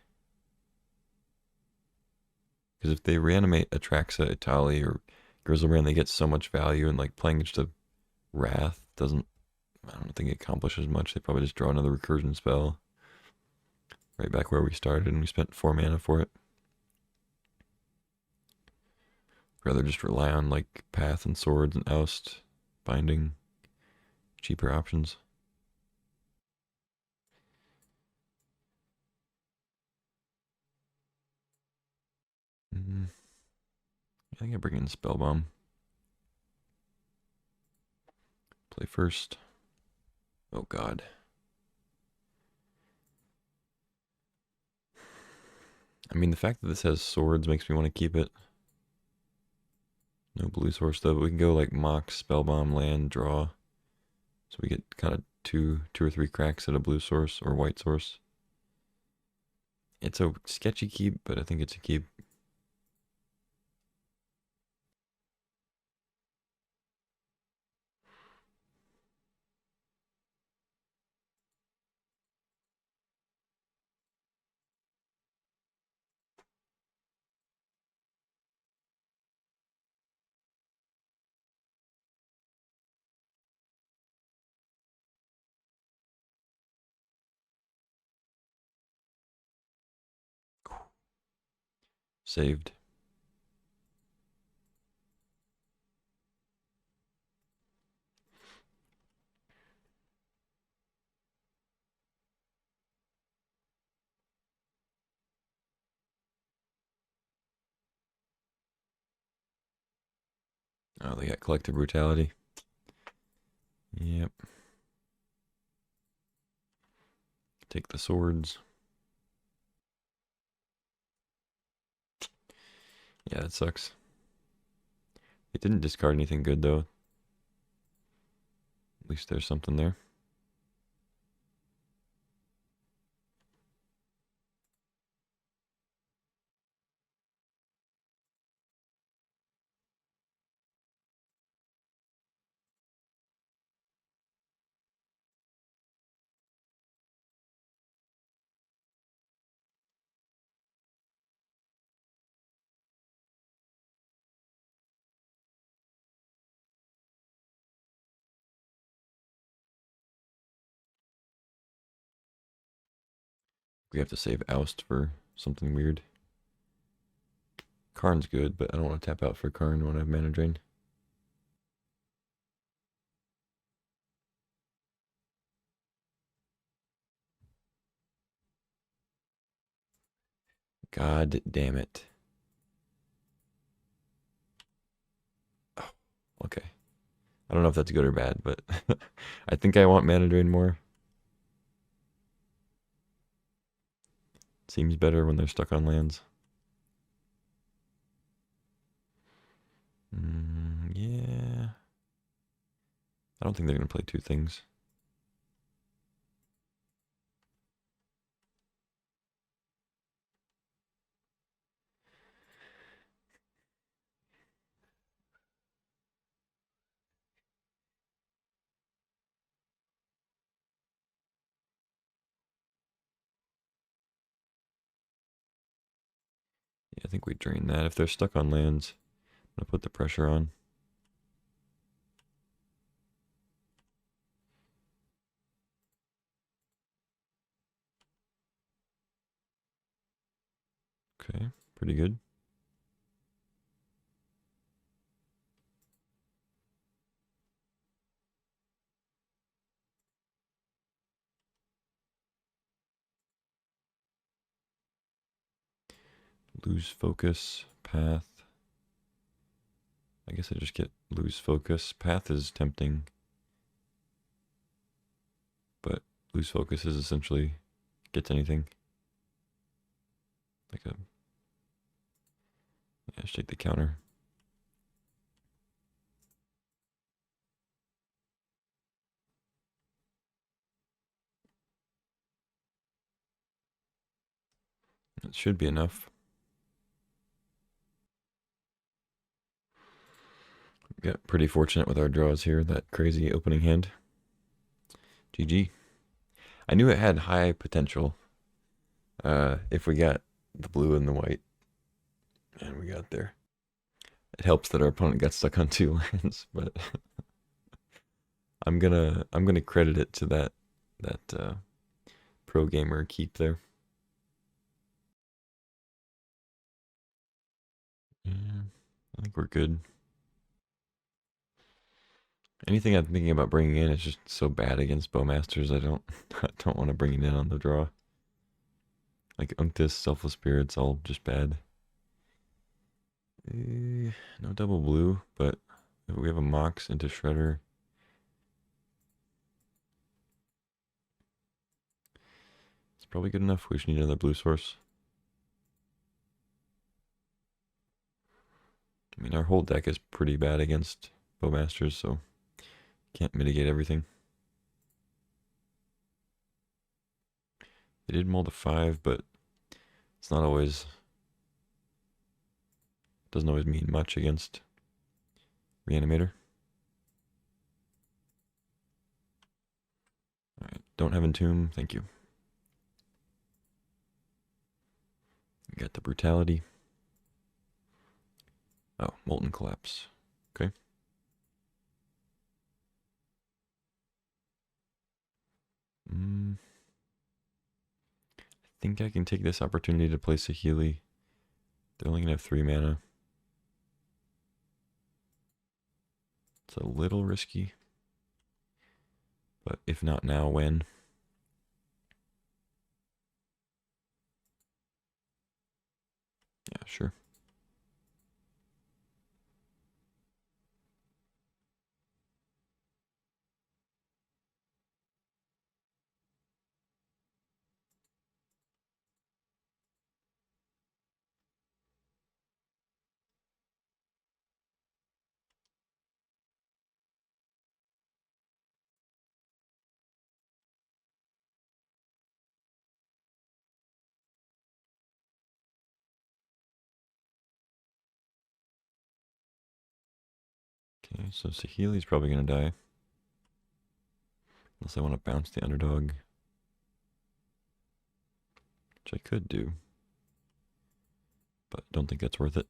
Because if they reanimate Atraxa, Itali, or Griselbrand, they get so much value, and like playing just a Wrath doesn't, I don't think it accomplishes much. They probably just draw another recursion spell right back where we started, and we spent 4 mana for it. Rather just rely on like Path and Swords and Oust, Binding, cheaper options. I think I bring in Spellbomb. Play first. Oh god. I mean, the fact that this has swords makes me want to keep it. No blue source though, but we can go like Mox, Spellbomb, land, draw. So we get kind of two or three cracks at a blue source or white source. It's a sketchy keep, but I think it's a keep. Saved. Oh, they got Collective Brutality. Yep. Take the swords. Yeah, that sucks. It didn't discard anything good though. At least there's something there. We have to save Oust for something weird. Karn's good, but I don't want to tap out for Karn when I have mana drain. God damn it. Oh, okay. I don't know if that's good or bad, but I think I want mana drain more. Seems better when they're stuck on lands. Yeah. I don't think they're going to play two things. Yeah, I think we drain that. If they're stuck on lands, I'm going to put the pressure on. Okay, pretty good. Lose focus, path. I guess I just get lose focus. Path is tempting, but lose focus is essentially gets anything. Like a, yeah, just take the counter. It should be enough. We got pretty fortunate with our draws here. That crazy opening hand. GG. I knew it had high potential. If we got the blue and the white, and we got there. It helps that our opponent got stuck on 2 lands, but I'm gonna credit it to that pro gamer keep there. Yeah, I think we're good. Anything I'm thinking about bringing in is just so bad against Bowmasters. I don't I don't want to bring it in on the draw. Like Unctus, Selfless Spirits, all just bad. No double blue, but if we have a Mox into Shredder. It's probably good enough. We just need another blue source. I mean, our whole deck is pretty bad against Bowmasters, so can't mitigate everything. They did mold a 5, but it's not always, doesn't always mean much against Reanimator. Alright, don't have Entomb, thank you. We got the Brutality. Oh, Molten Collapse. Okay. I think I can take this opportunity to play Saheeli. They're only going to have 3 mana. It's a little risky. But if not now, when? Yeah, sure. Okay, so Saheeli's probably going to die. Unless I want to bounce the underdog. Which I could do. But don't think that's worth it.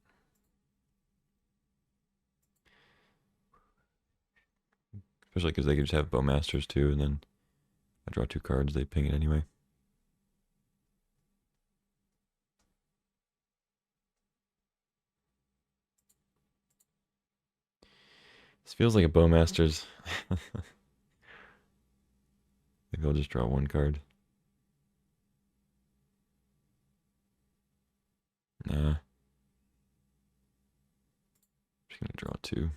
Especially because they could just have Bowmasters too, and then I draw 2 cards, they ping it anyway. This feels like a Bowmasters. Maybe I'll just draw 1 card. Nah. Just gonna draw 2.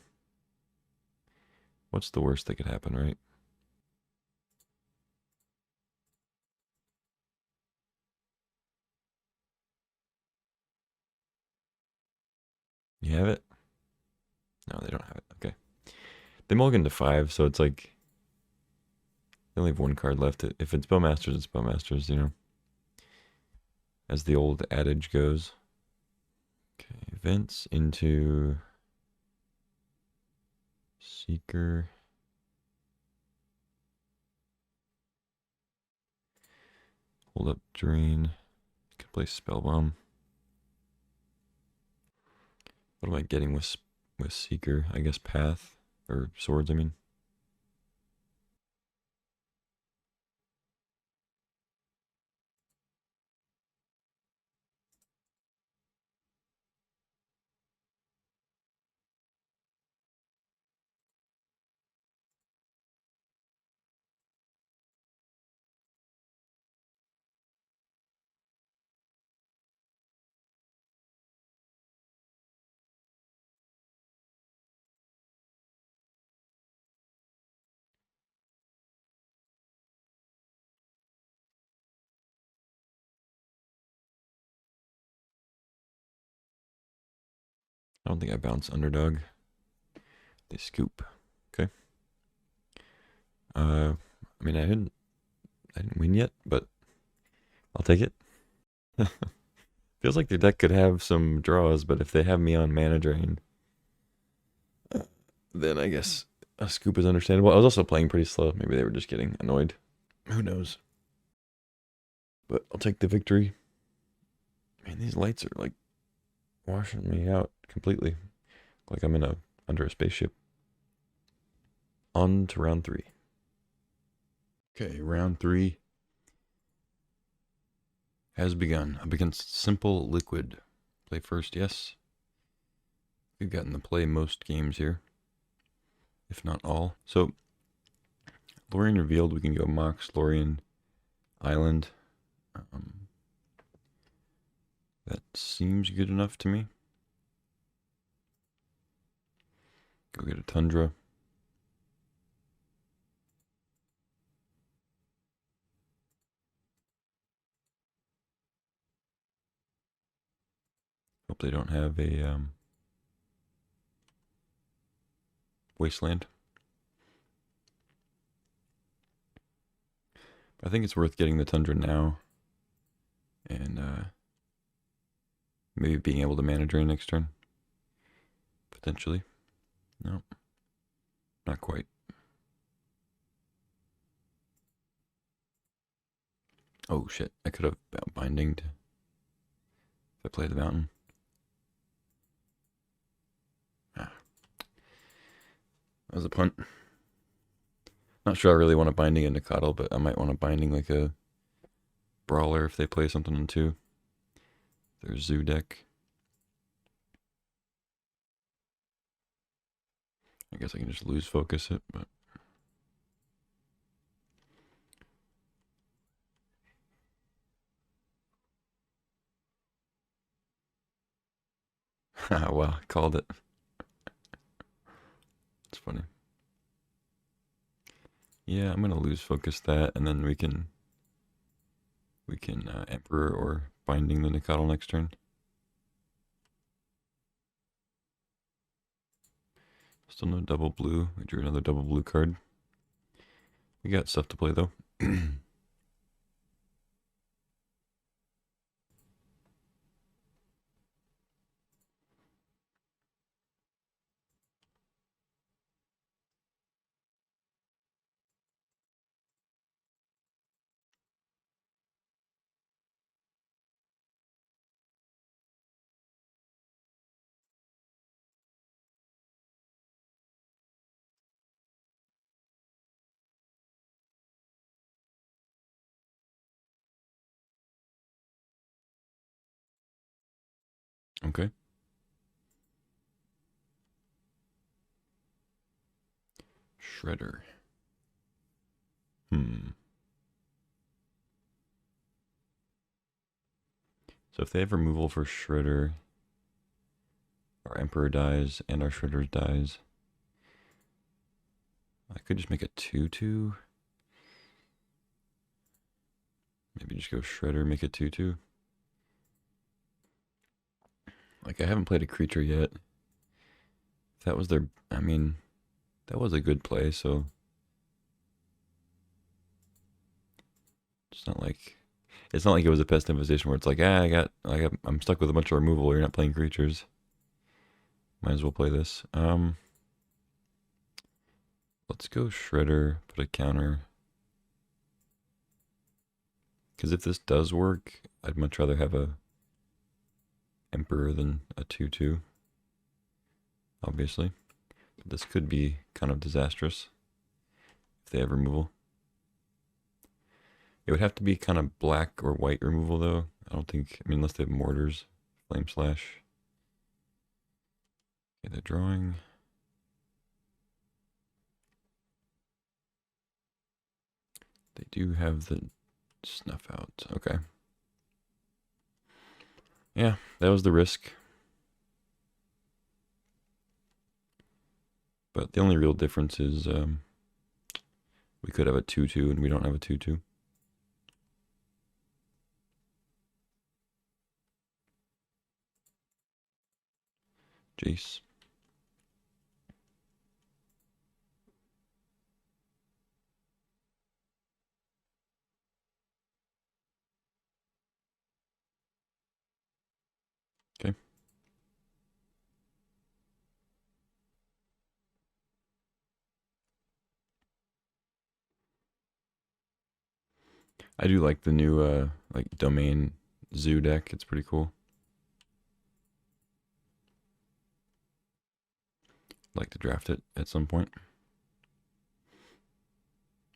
What's the worst that could happen, right? You have it? No, they don't have it. Okay. They mulligan to 5, so it's like they only have 1 card left. If it's Bowmasters, it's Bowmasters, you know. As the old adage goes. Okay, events into Seeker. Hold up, Drain. Could play Spellbomb. What am I getting with Seeker? I guess Path or Swords. I mean. I don't think I bounce underdog. They scoop. Okay. I mean, I didn't win yet, but I'll take it. Feels like their deck could have some draws, but if they have me on mana drain, then I guess a scoop is understandable. I was also playing pretty slow. Maybe they were just getting annoyed. Who knows? But I'll take the victory. Man, these lights are like washing me out completely. Like I'm under a spaceship. On to round 3. Okay, round 3 has begun. Up against Simple Liquid. Play first, yes. We've gotten to play most games here, if not all. So, Lorien revealed, we can go Mox, Lorien, Island. That seems good enough to me. Go get a Tundra. Hope they don't have a Wasteland. I think it's worth getting the Tundra now. And maybe being able to mana drain next turn. Potentially. No. Not quite. Oh shit, I could have bindinged if I played the mountain. Ah. That was a punt. Not sure I really want a binding into Coddle, but I might want a binding like a Brawler if they play something on 2. Their Zoo deck. I guess I can just lose focus it, but wow, called it. It's funny. Yeah, I'm gonna lose focus that, and then we can Emperor or binding the Nicodle next turn. Still no double blue. We drew another double blue card. We got stuff to play though. Okay. Shredder. So if they have removal for Shredder, our Emperor dies and our Shredder dies. I could just make a 2/2. Maybe just go Shredder, make a 2/2. Like, I haven't played a creature yet. If that was their, I mean, that was a good play, so it's not like it was a pest infestation where it's like, I'm stuck with a bunch of removal. You're not playing creatures. Might as well play this. Let's go Shredder, put a counter. Because if this does work, I'd much rather have a Emperor than a 2/2. Obviously. But this could be kind of disastrous if they have removal. It would have to be kind of black or white removal though. I don't think, I mean, unless they have mortars, flame slash. Okay, they're drawing. They do have the snuff out. Okay. Yeah, that was the risk. But the only real difference is we could have a 2/2 and we don't have a 2/2. Jace. Okay. I do like the new like domain zoo deck. It's pretty cool. Like to draft it at some point.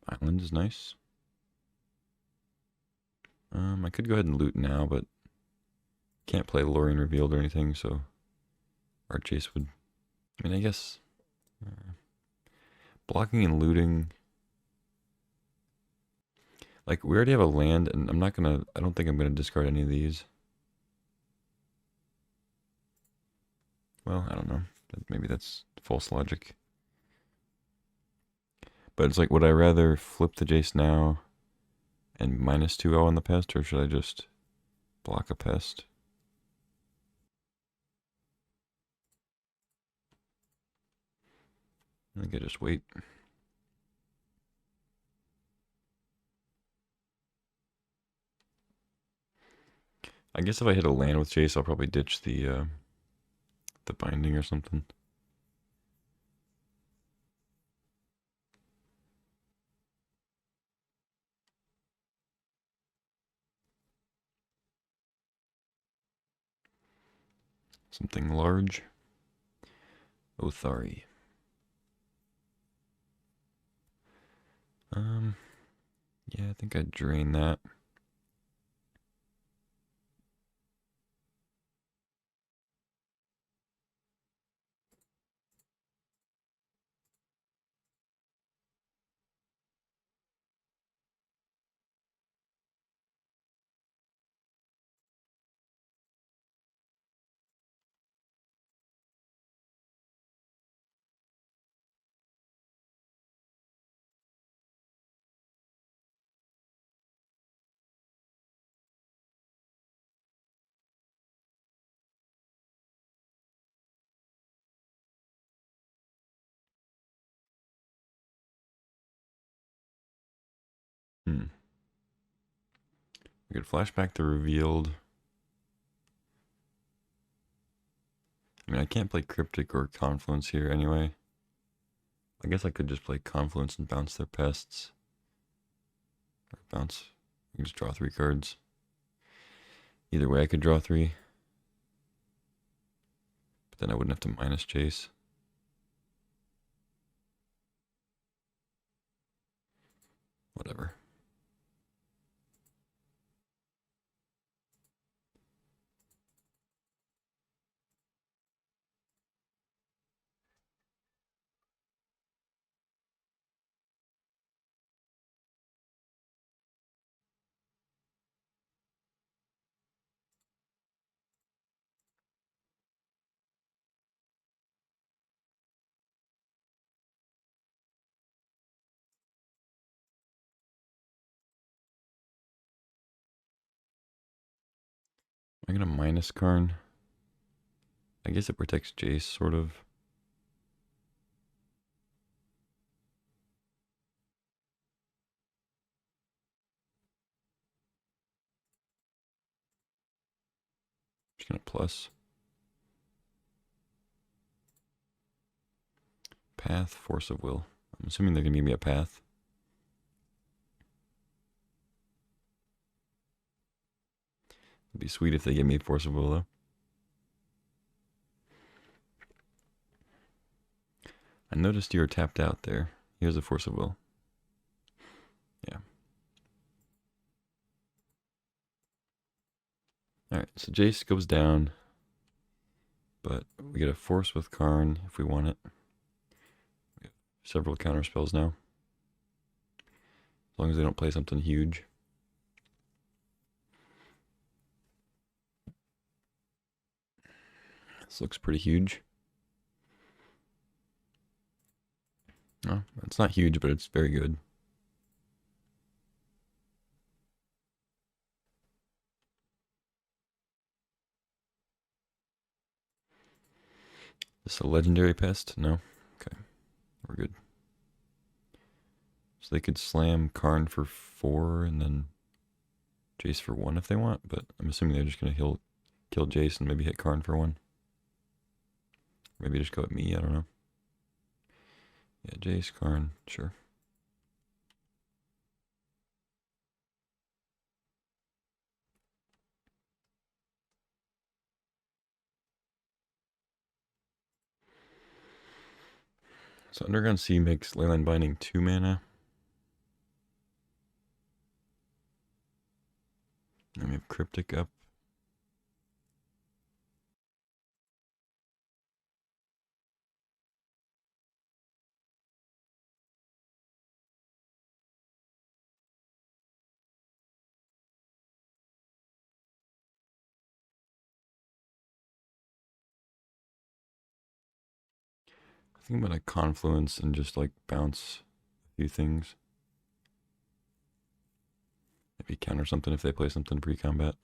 Island is nice. I could go ahead and loot now, but can't play Leonin Revealed or anything, so Archchase would... I mean, I guess... blocking and looting... Like, we already have a land, and I'm not gonna... I don't think I'm gonna discard any of these. Well, I don't know. Maybe that's false logic. But it's like, would I rather flip the Jace now and minus 2-0 on the pest, or should I just block a pest? I think I just wait. I guess if I hit a land with Jace, I'll probably ditch the binding or something. Something large. Othari. Yeah, I think I'd drain that. We could flashback the revealed. I mean, I can't play Cryptic or Confluence here anyway. I guess I could just play Confluence and bounce their pests. Or bounce. I can just draw 3 cards. Either way, I could draw 3. But then I wouldn't have to minus Jace. Whatever. Am I gonna minus Karn? I guess it protects Jace, sort of. Just gonna plus. Path, Force of Will. I'm assuming they're gonna give me a path. It'd be sweet if they give me Force of Will, though. I noticed you were tapped out there. Here's a Force of Will. Yeah. Alright, so Jace goes down. But we get a Force with Karn if we want it. We have several counter spells now. As long as they don't play something huge. This looks pretty huge. No, it's not huge, but it's very good. Is this a legendary pest? No? Okay. We're good. So they could slam Karn for 4 and then Jace for 1 if they want, but I'm assuming they're just going to kill Jace and maybe hit Karn for 1. Maybe just go at me, I don't know. Yeah, Jace, Karn, sure. So Underground Sea makes Leyline Binding 2 mana. And we have Cryptic up. I think about a Confluence and just like bounce a few things. Maybe counter something if they play something pre-combat.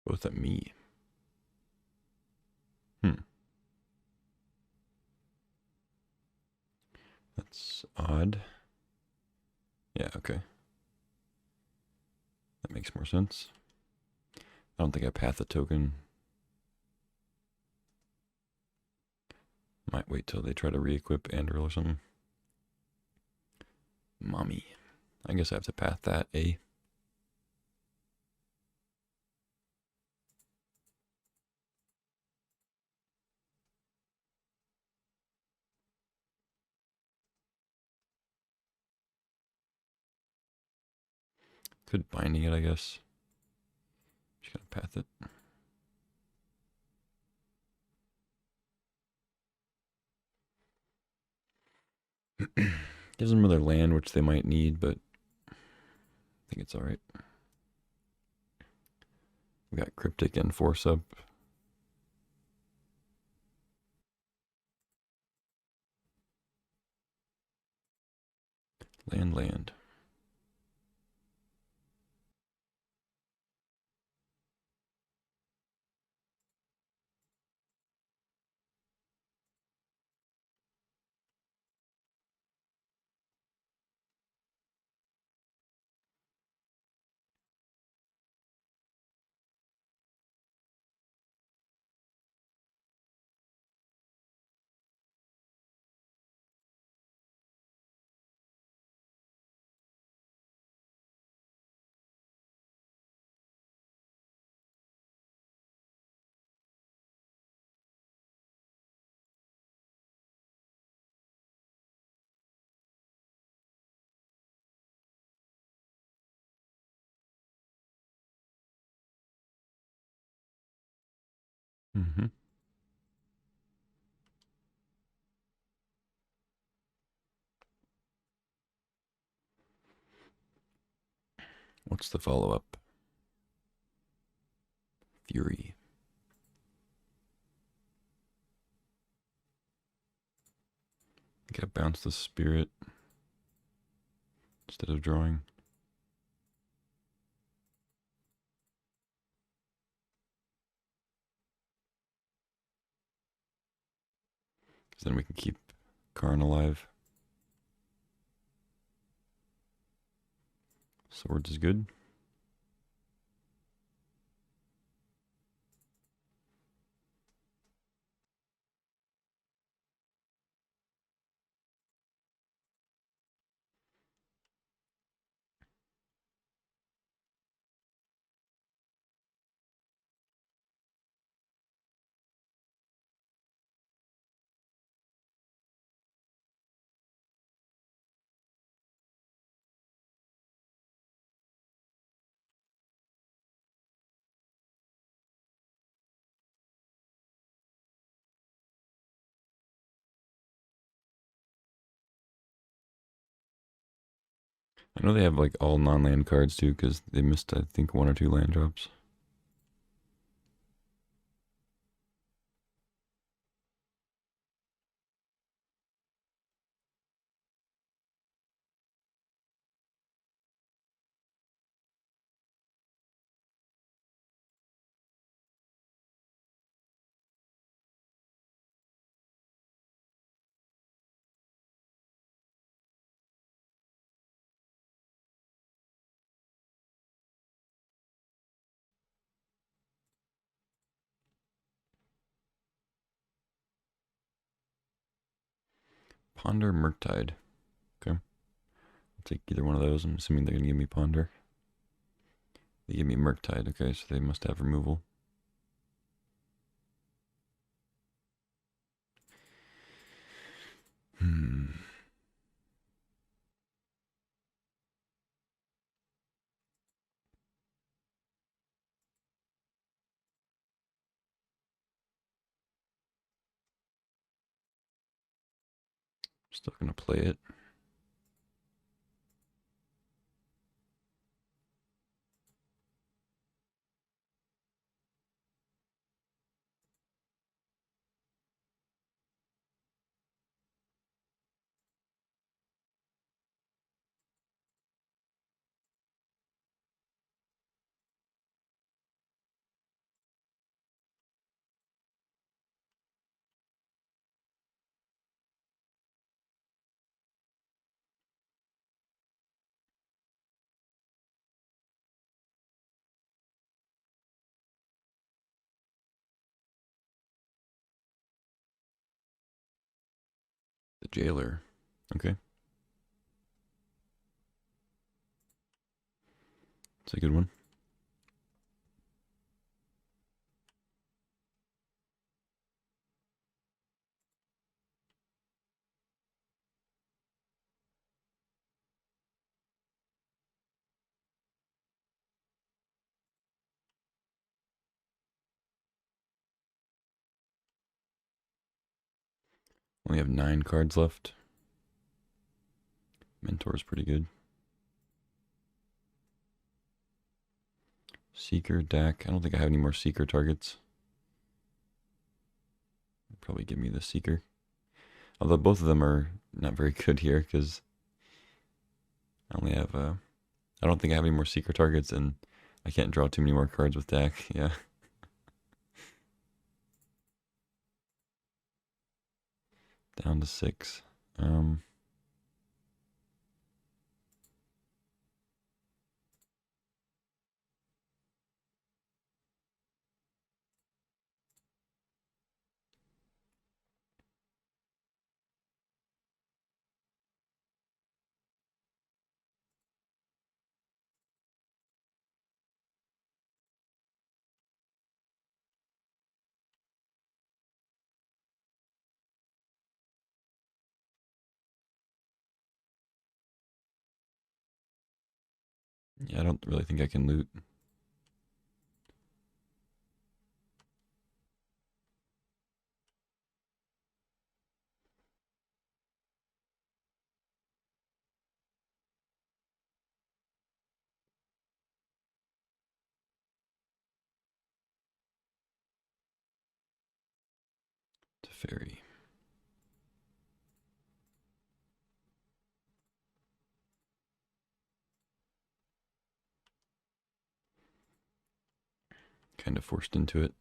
Both at me. That's odd. Yeah, okay. That makes more sense. I don't think I path a token. Might wait till they try to re-equip Andril or something. Mommy. I guess I have to path that, eh? Could binding it, I guess. Just gonna path it. Gives them another land, which they might need, but I think it's alright. We got Cryptic and Force up. Land. Mm-hmm. What's the follow-up? Fury. I gotta bounce the Spirit instead of drawing. Because then we can keep Karn alive. Swords is good. I know they have like all non-land cards too, because they missed, I think, 1 or 2 land drops. Ponder, Murktide. Okay. I'll take either one of those. I'm assuming they're going to give me Ponder. They give me Murktide. Okay, so they must have removal. Still going to play it. The Jailer. Okay. It's a good one. Only have 9 cards left. Mentor's pretty good. Seeker, Dak. I don't think I have any more Seeker targets. Probably give me the Seeker. Although both of them are not very good here because I only have, I don't think I have any more Seeker targets and I can't draw too many more cards with Dak. Yeah. Down to 6. Yeah, I don't really think I can loot. Teferi. Kind of forced into it.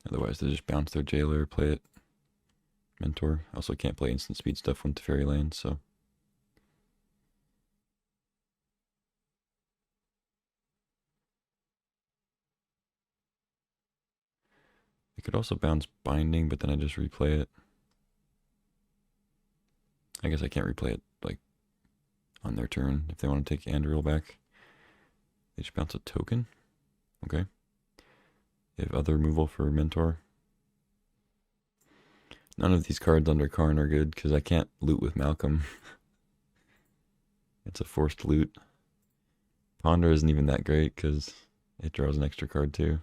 Otherwise, they just bounce their Jailer, play it. Mentor. Also can't play instant speed stuff when Teferi lands, so. They could also bounce Binding, but then I just replay it. I guess I can't replay it, like, on their turn. If they want to take Anduril back, they just bounce a token. Okay. They have other removal for Mentor. None of these cards under Karn are good because I can't loot with Malcolm. It's a forced loot. Ponder isn't even that great because it draws an extra card too.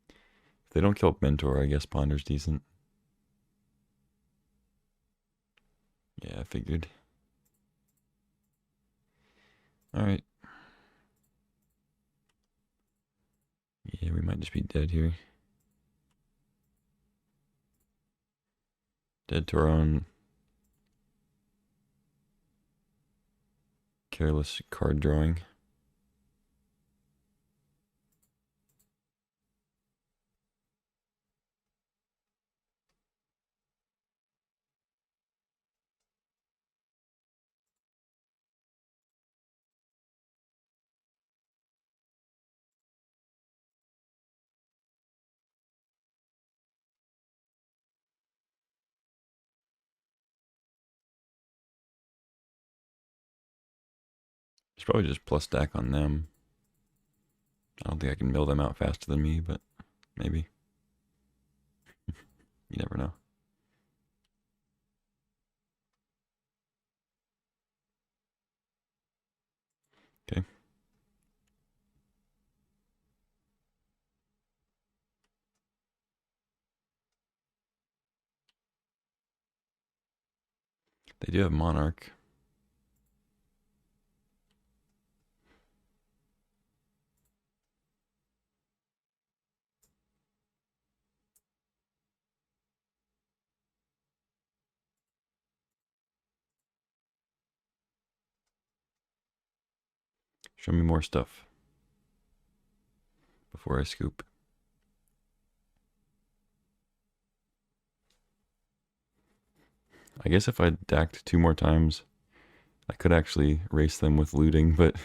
If they don't kill Mentor, I guess Ponder's decent. Yeah, I figured. Alright. Yeah, we might just be dead here. Dead to our own careless card drawing. Should probably just plus stack on them. I don't think I can mill them out faster than me, but maybe. You never know. Okay. They do have Monarch. Show me more stuff before I scoop. I guess if I dacked 2 more times, I could actually race them with looting, but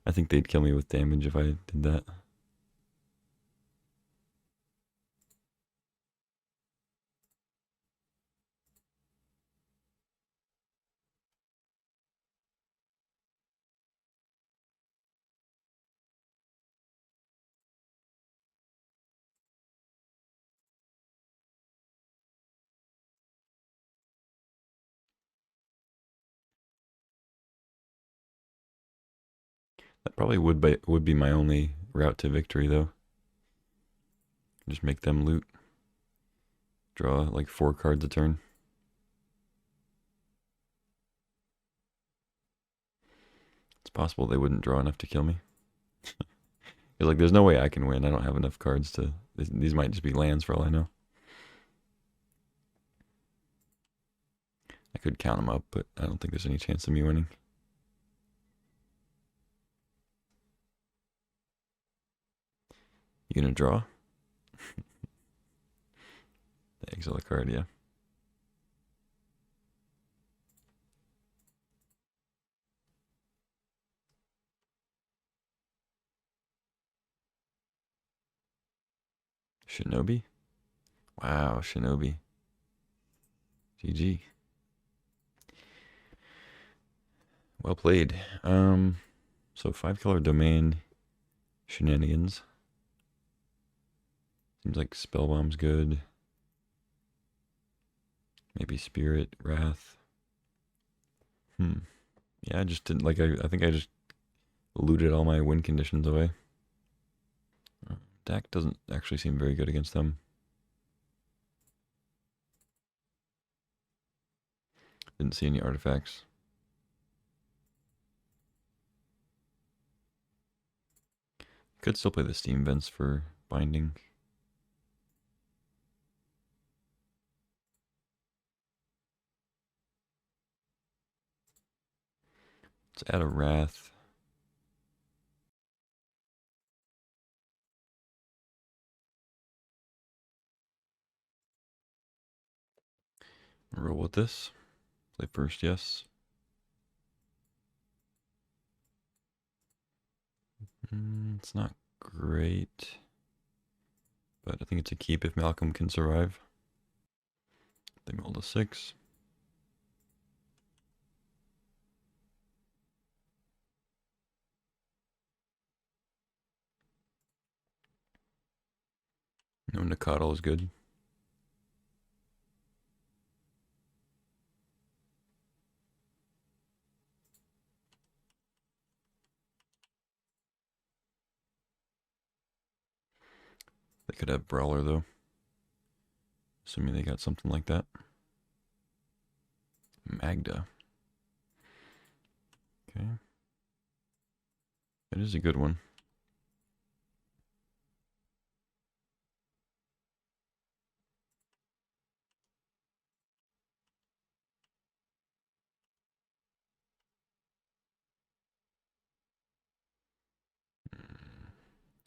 I think they'd kill me with damage if I did that. That probably would be my only route to victory, though. Just make them loot. Draw like 4 cards a turn. It's possible they wouldn't draw enough to kill me. It's like there's no way I can win. I don't have enough cards to. These might just be lands for all I know. I could count them up, but I don't think there's any chance of me winning. You gonna draw? The exile a card, yeah. Shinobi? Wow, Shinobi. GG. Well played. So 5-color domain shenanigans. Seems like Spellbomb's good. Maybe Spirit, Wrath. Yeah, I just didn't like. I think I just looted all my win conditions away. Deck doesn't actually seem very good against them. Didn't see any artifacts. Could still play the Steam Vents for binding. Let's add a Wrath. Roll with this. Play first, yes. It's not great, but I think it's a keep if Malcolm can survive. They rolled a 6. No, Nakatl is good. They could have Brawler, though. Assuming they got something like that. Magda. Okay. That is a good one.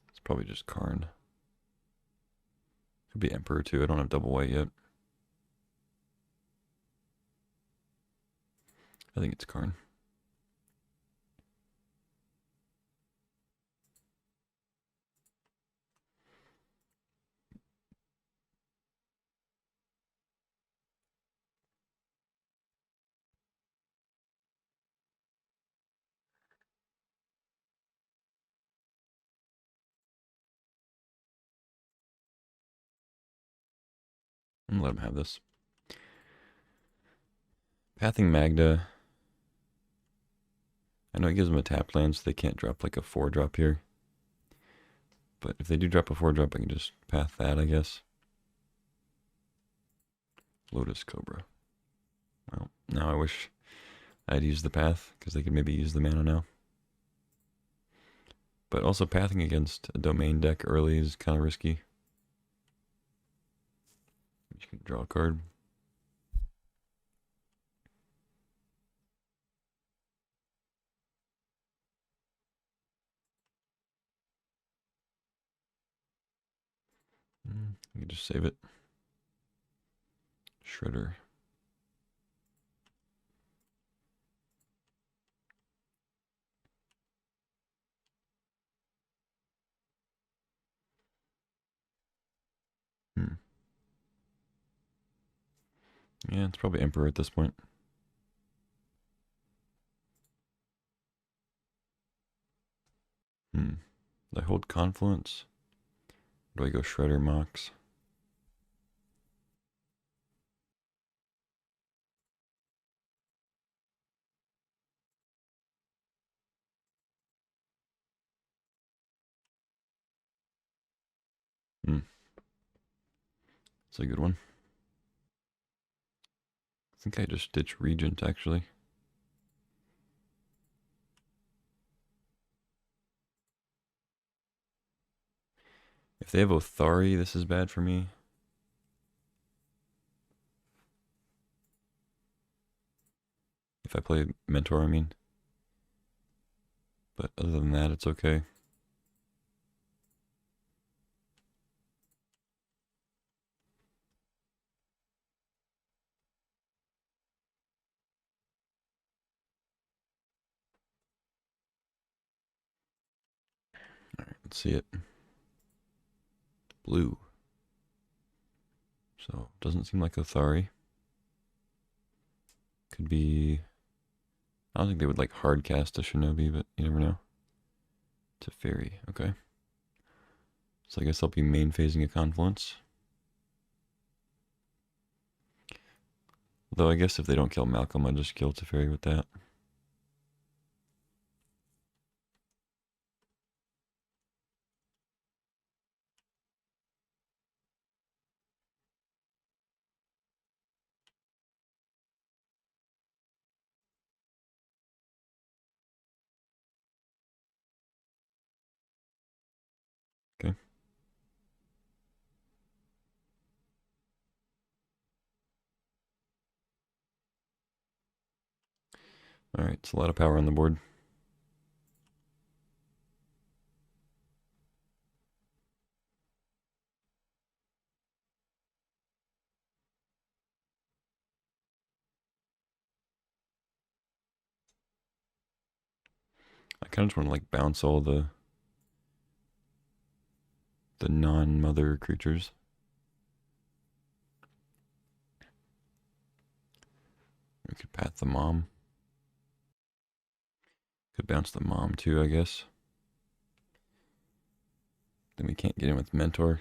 It's probably just Karn. Could be Emperor, too. I don't have double white yet. I think it's Karn. I'm gonna let him have this. Pathing Magda. I know it gives them a tapped land, so they can't drop like a 4-drop here. But if they do drop a 4-drop, I can just path that, I guess. Lotus Cobra. Well, now I wish I'd used the path, because they could maybe use the mana now. But also pathing against a domain deck early is kind of risky. You can draw a card. You can just save it. Shredder. Yeah, it's probably Emperor at this point. Do I hold Confluence? Or do I go Shredder Mox? It's a good one. I think I just ditch Regent, actually. If they have Othari, this is bad for me. If I play Mentor, I mean. But other than that, it's okay. Alright, let's see it. Blue. So, doesn't seem like Othari. Could be... I don't think they would like hard cast a Shinobi, but you never know. Teferi, okay. So I guess I'll be main phasing a Confluence. Though I guess if they don't kill Malcolm, I'll just kill Teferi with that. Okay. Alright, it's a lot of power on the board. I kind of just want to like bounce all the non-mother creatures. We could path the mom. Could bounce the mom too, I guess. Then we can't get in with Mentor.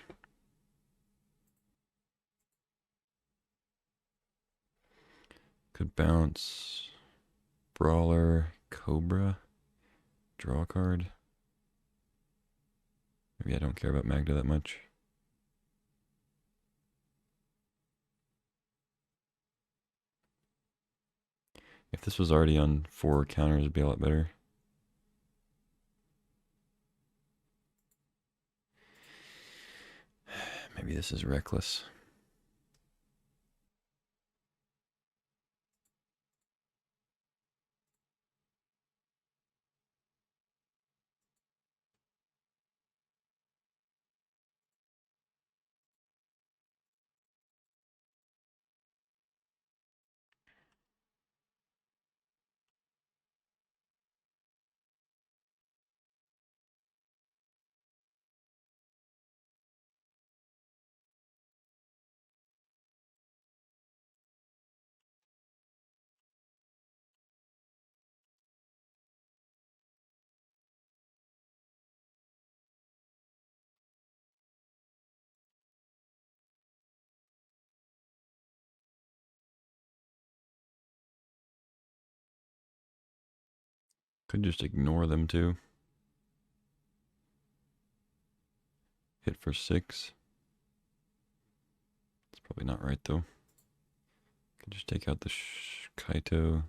Could bounce Brawler, Cobra, draw a card. Maybe I don't care about Magda that much. If this was already on 4 counters, it'd be a lot better. Maybe this is reckless. Could just ignore them too. Hit for 6. It's probably not right though. Could just take out the Kaito.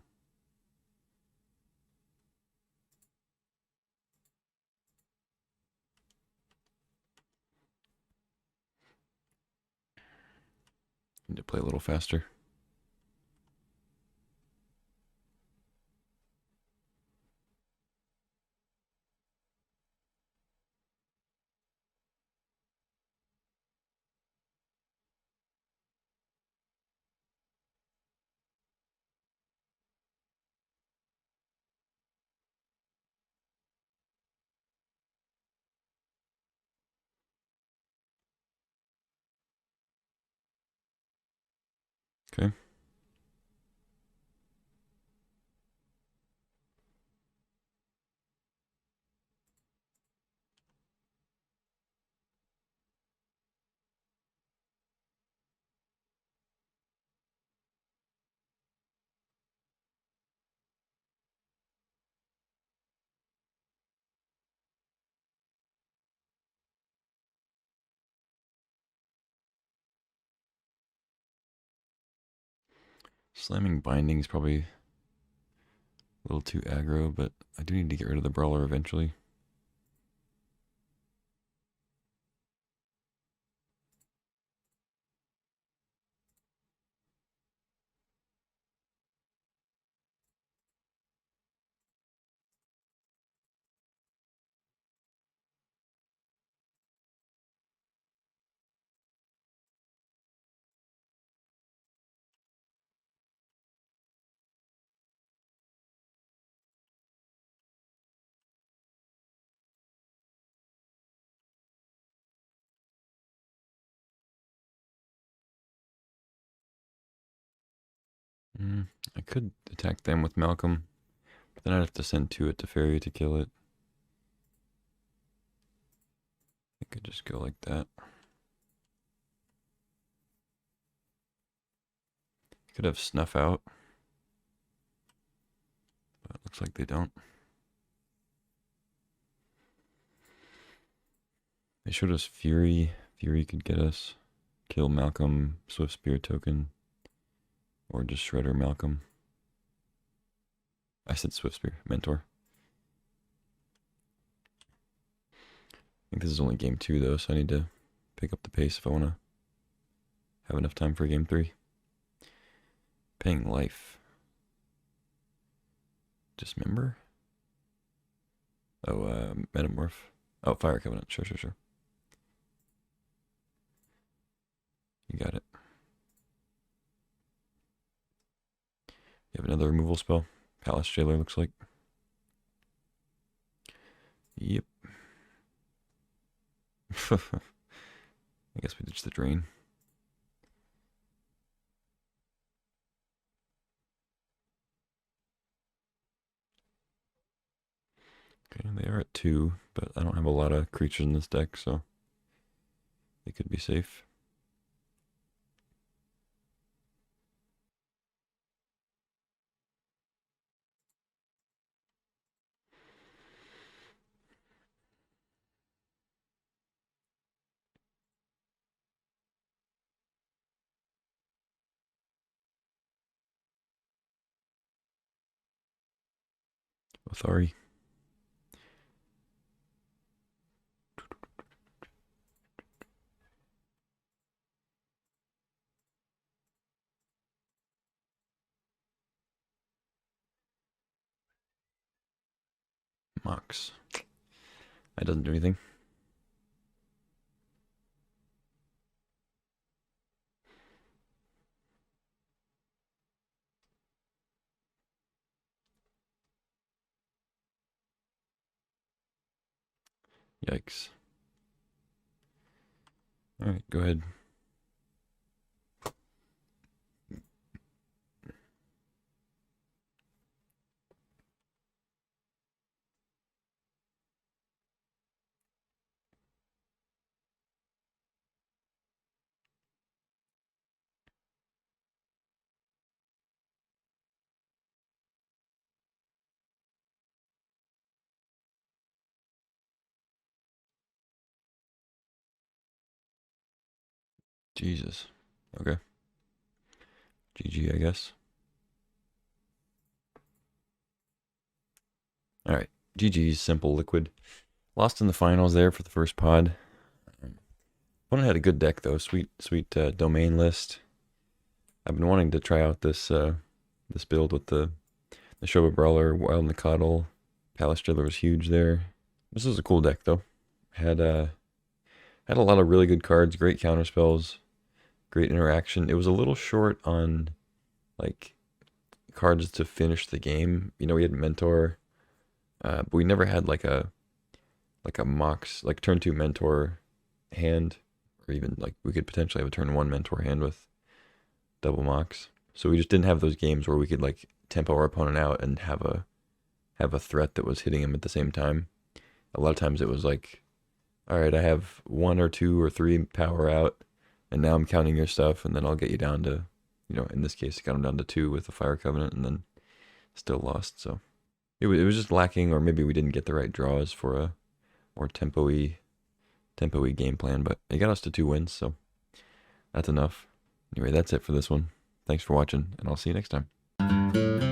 Need to play a little faster. Okay. Slamming Binding is probably a little too aggro, but I do need to get rid of the Brawler eventually. I could attack them with Malcolm, but then I'd have to send 2 at Teferi to kill it. I could just go like that. Could have Snuff out, but it looks like they don't. They showed us Fury. Fury could get us. Kill Malcolm, Swift Spear token, or just Shredder Malcolm. I said Swift Spear, Mentor. I think this is only game 2 though, so I need to pick up the pace if I want to have enough time for game 3. Paying life. Dismember? Oh, Metamorph. Oh, Fire Covenant. Sure. You got it. You have another removal spell. Palace Jailer looks like. Yep. I guess we ditched the drain. Okay, they are at 2, but I don't have a lot of creatures in this deck, so they could be safe. Othari. Mox. That doesn't do anything. Yikes. Alright, go ahead. Jesus. Okay. GG, I guess. All right. GG's, simple liquid. Lost in the finals there for the first pod. Opponent had a good deck though. Sweet domain list. I've been wanting to try out this this build with the Shoba Brawler, Wild Nicodle. Palace Driller was huge there. This is a cool deck though. Had a lot of really good cards, great counter spells, great interaction. It was a little short on like cards to finish the game. You know, we had Mentor, but we never had like a Mox, like turn 2 Mentor hand, or even like we could potentially have a turn 1 Mentor hand with double Mox. So we just didn't have those games where we could like tempo our opponent out and have a threat that was hitting him at the same time. A lot of times it was like, all right, I have 1 or 2 or 3 power out, and now I'm counting your stuff, and then I'll get you down to, you know, in this case, got him down to 2 with the Fire Covenant, and then still lost. So it was just lacking, or maybe we didn't get the right draws for a more tempo-y game plan, but it got us to 2 wins, so that's enough. Anyway, that's it for this one. Thanks for watching, and I'll see you next time.